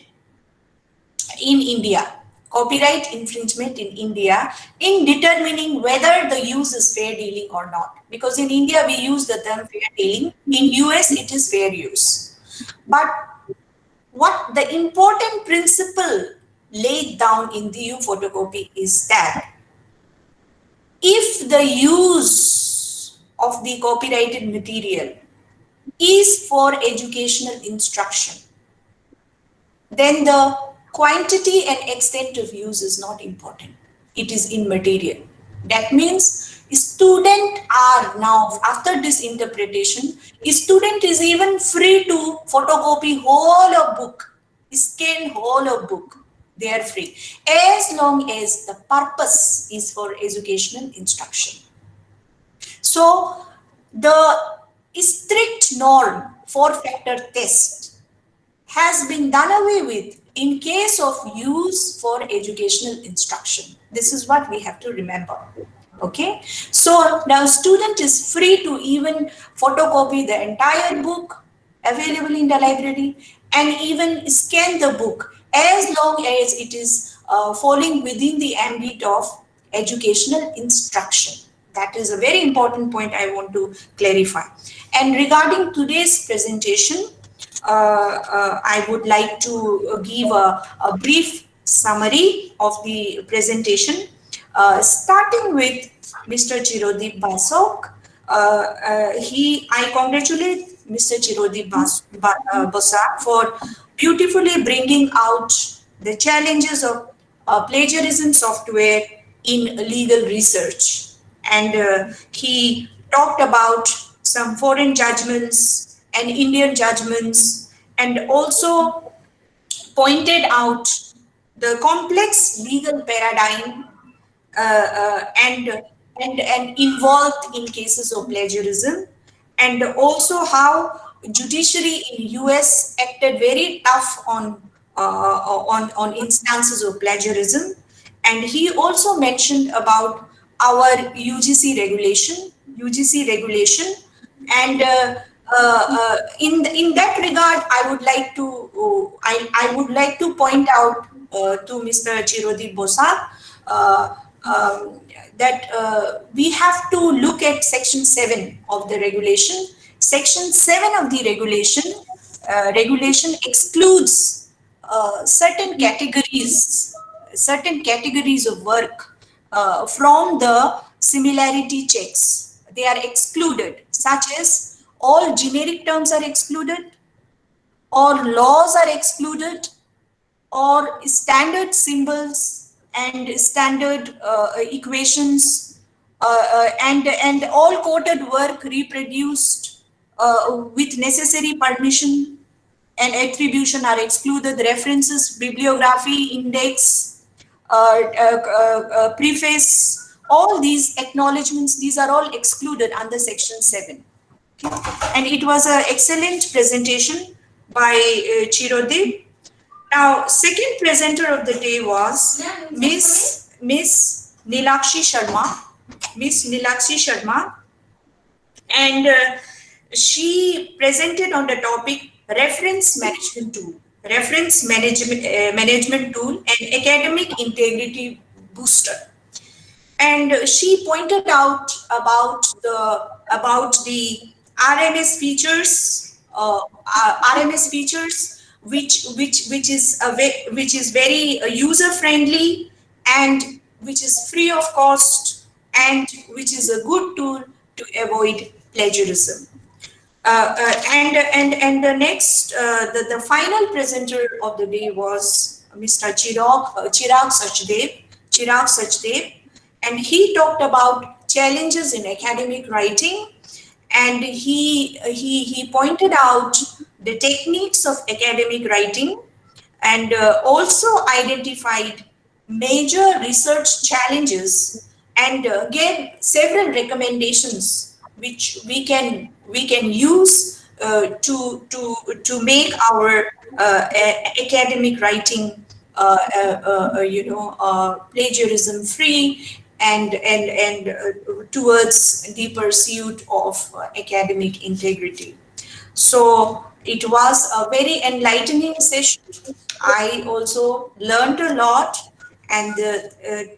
in India. Copyright infringement in India in determining whether the use is fair dealing or not. Because in India we use the term fair dealing, in US it is fair use. But what the important principle laid down in the DU photocopy is that if the use of the copyrighted material is for educational instruction, then the quantity and extent of use is not important. It is immaterial. That means students are now, after this interpretation, a student is even free to photocopy whole of book, scan whole of book. They are free, as long as the purpose is for educational instruction. So the strict norm 4-factor test has been done away with in case of use for educational instruction. This is what we have to remember. Okay, so now student is free to even photocopy the entire book available in the library and even scan the book, as long as it is falling within the ambit of educational instruction. That is a very important point I want to clarify. And regarding today's presentation, I would like to give a brief summary of the presentation, starting with Mr. Chirodip Basok. I congratulate Mr. Chirodip Basar for beautifully bringing out the challenges of plagiarism software in legal research. And he talked about some foreign judgments and Indian judgments, and also pointed out the complex legal paradigm and involved in cases of plagiarism, and also how judiciary in US acted very tough on instances of plagiarism. And he also mentioned about our UGC regulation, and in that regard, I would like to point out to Mr. Chirodip Bosar that we have to look at Section 7 of the regulation. Section 7 of the regulation excludes certain categories of work from the similarity checks. They are excluded, such as all generic terms are excluded, or laws are excluded, or standard symbols and standard equations, and all quoted work reproduced with necessary permission and attribution are excluded. References, bibliography, index, preface, all these acknowledgements, these are all excluded under Section 7. Okay. And it was an excellent presentation by Chirodip. Now, second presenter of the day was Miss Nilakshi Sharma. And she presented on the topic reference management tool and academic integrity booster. And she pointed out about the RMS features, which is very user friendly, and which is free of cost, and which is a good tool to avoid plagiarism. And the next, the final presenter of the day was Mr. Chirag Sachdev, and he talked about challenges in academic writing, and he pointed out the techniques of academic writing, and also identified major research challenges, and gave several recommendations which we can use to make our academic writing plagiarism free, and towards the pursuit of academic integrity. So it was a very enlightening session. I also learned a lot, and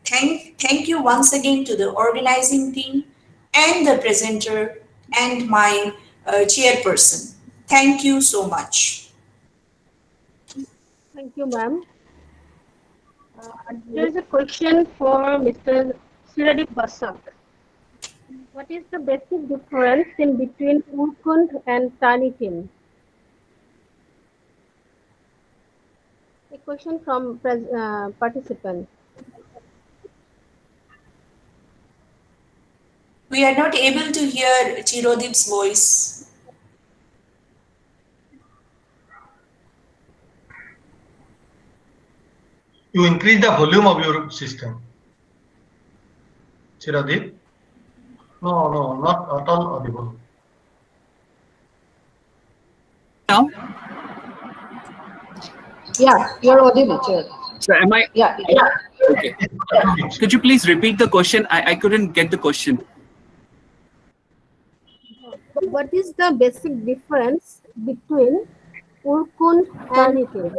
thank you once again to the organizing team and the presenter and my chairperson. Thank you so much. Thank you, ma'am. There is a question for Mr. Chirodip Basar. What is the basic difference in between Urkund and Turnitin? A question from participant. We are not able to hear Chirodip's voice. You increase the volume of your system. Chirodip? No, not at all audible. Now? Yeah, you're audible, Chair. So am I? Yeah. Okay. Could you please repeat the question? I couldn't get the question. What is the basic difference between Urkund and Turnitin?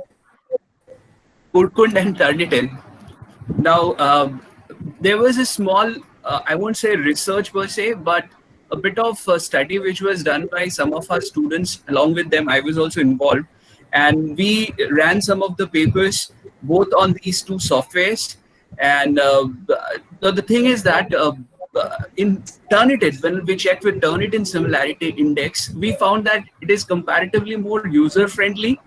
Urkund and Turnitin. Now, there was a small I won't say research per se, but a bit of study which was done by some of our students. Along with them, I was also involved, and we ran some of the papers both on these two softwares. And the thing is that in Turnitin, when we checked with Turnitin similarity index, we found that it is comparatively more user friendly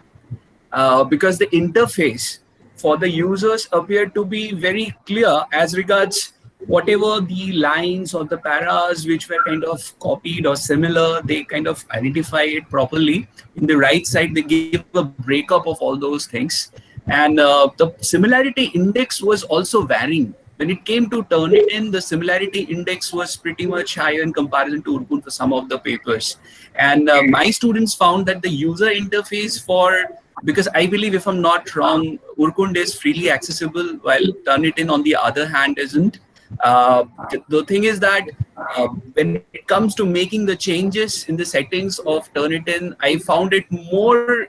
because the interface for the users appear to be very clear as regards whatever the lines or the paras which were kind of copied or similar, they kind of identify it properly. In the right side, they give a breakup of all those things. And the similarity index was also varying. When it came to Turnitin, the similarity index was pretty much higher in comparison to Urkun for some of the papers. And my students found that the user interface for, because I believe, if I'm not wrong, Urkund is freely accessible, while Turnitin, on the other hand, isn't. The thing is that when it comes to making the changes in the settings of Turnitin, I found it more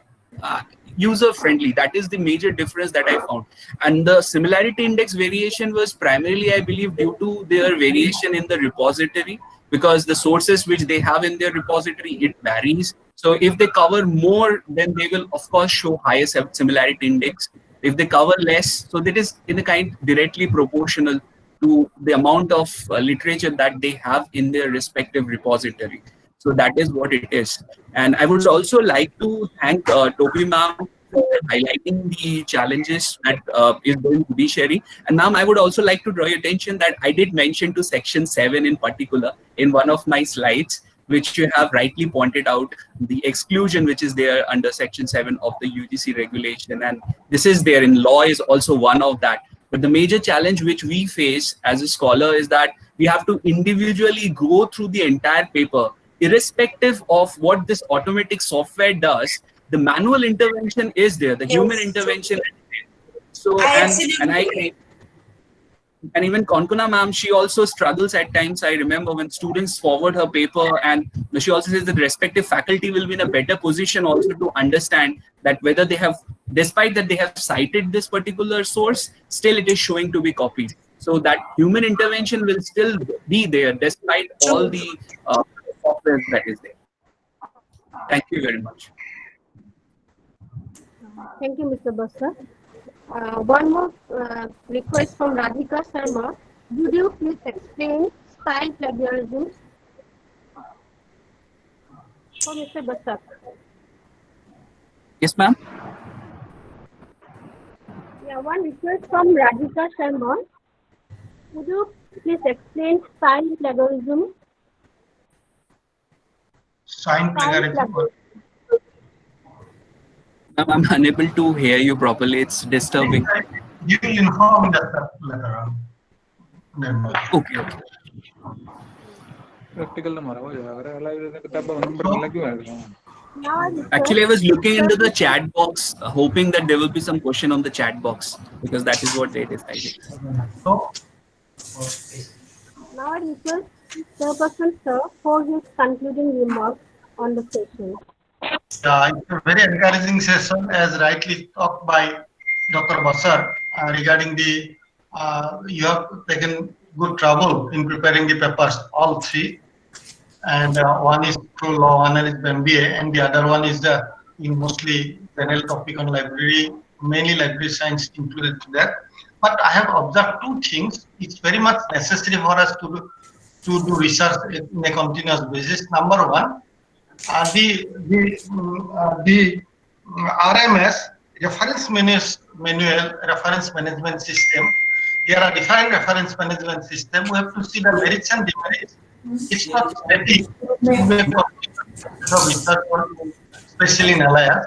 user friendly. That is the major difference that I found. And the similarity index variation was primarily, I believe, due to their variation in the repository, because the sources which they have in their repository, it varies. So if they cover more, then they will of course show higher similarity index. If they cover less, so that is in a kind directly proportional to the amount of literature that they have in their respective repository. So that is what it is. And I would also like to thank Topi ma'am for highlighting the challenges that is going judiciary. And ma'am, I would also like to draw your attention that I did mention to section 7 in particular in one of my slides, which you have rightly pointed out, the exclusion which is there under section 7 of the UGC regulation. And this is there in law is also one of that. But the major challenge which we face as a scholar is that we have to individually go through the entire paper, irrespective of what this automatic software does. The manual intervention is there, the human intervention is there. So, and even Konkona ma'am, she also struggles at times. I remember when students forward her paper, and she also says that the respective faculty will be in a better position also to understand that whether they have, despite that they have cited this particular source, still it is showing to be copied. So that human intervention will still be there despite all the software that is there. Thank you very much. Thank you, Mr. Basar. One more request from Radhika Sharma. Would you please explain style plagiarism for Mr. Basar? Yes, ma'am. Yeah, one request from Radhika Sharma. Would you please explain style plagiarism? Sign plagiarism. I'm unable to hear you properly. It's disturbing. You will inform that later on. Okay, okay. Actually, I was looking into the chat box, hoping that there will be some question on the chat box, because that is what they decided. Now I request Chairperson Sir for his concluding remarks on the session. It's a very encouraging session, as rightly talked by Dr. Basar, regarding the, you have taken good trouble in preparing the papers, all three. And one is through law, one is MBA, and the other one is the mostly general topic on library, mainly library science included to that. But I have observed two things. It's very much necessary for us to do research in a continuous basis. Number one, the RMS, reference manual reference management system. There are different reference management systems. We have to see the merits and demerits. It's not static. Especially in LIS,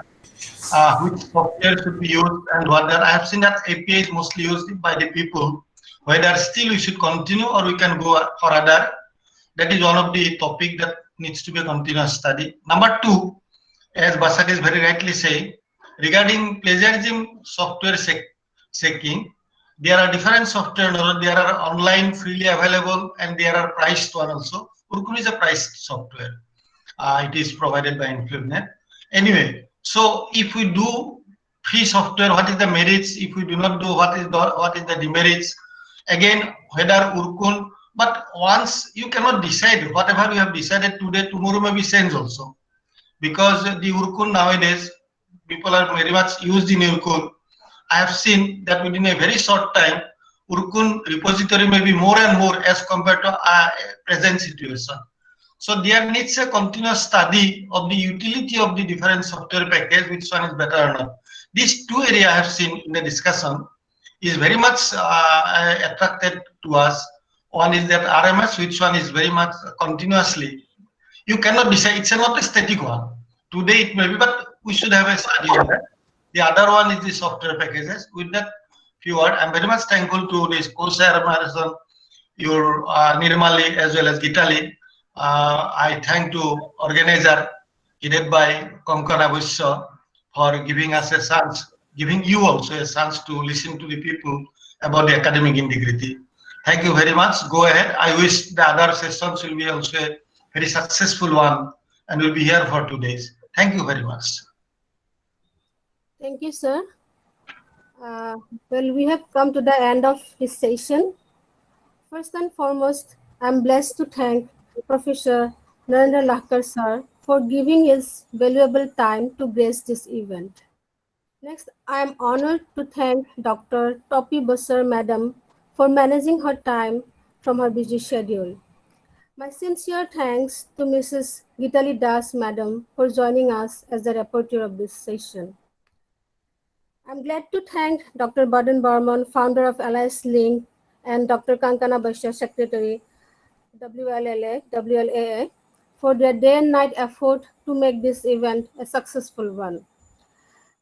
which software should be used and what I have seen that API is mostly used by the people. Whether still we should continue or we can go for other. That is one of the topic that needs to be a continuous study. Number two, as Basar is very rightly saying, regarding plagiarism software checking, there are different software. There are online freely available and there are priced one also. Urkun is a priced software. It is provided by InfluNet. Anyway, so if we do free software, what is the merits? If we do not do, what is the demerits? Again, whether Urkun But once you cannot decide, whatever you have decided today, tomorrow may be changed also. Because the Urkun nowadays, people are very much used in Urkun. I have seen that within a very short time, Urkun repository may be more and more as compared to present situation. So there needs a continuous study of the utility of the different software package, which one is better or not. These two areas I have seen in the discussion is very much attracted to us. One is that RMS, which one is very much continuously. You cannot decide, it's not a static one. Today it may be, but we should have a study on that. The other one is the software packages. With that few words, I'm very much thankful to this Co-Chairperson, your Nirmali as well as Geetali. I thank to organizer headed by Konkana Busha for giving us a chance, giving you also a chance to listen to the people about the academic integrity. Thank you very much. Go ahead. I wish the other sessions will be also a very successful one and will be here for 2 days. Thank you very much. Thank you, sir. Well, we have come to the end of this session. First and foremost, I'm blessed to thank Professor Narendra Lahkar sir for giving his valuable time to grace this event. Next, I am honored to thank Dr. Topi Basar madam for managing her time from her busy schedule. My sincere thanks to Mrs. Geetali Das madam for joining us as the rapporteur of this session. I'm glad to thank Dr. Baden Barman, founder of LIS Link, and Dr. Kankana Bashya, secretary, WLAA, for their day and night effort to make this event a successful one.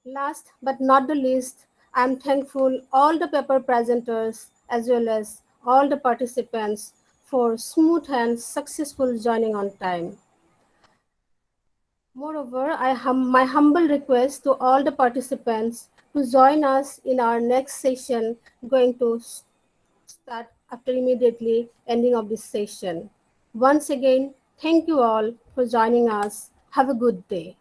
Last but not the least, I'm thankful all the paper presenters as well as all the participants for smooth and successful joining on time. Moreover, my humble request to all the participants to join us in our next session going to start after immediately ending of this session. Once again, thank you all for joining us. Have a good day.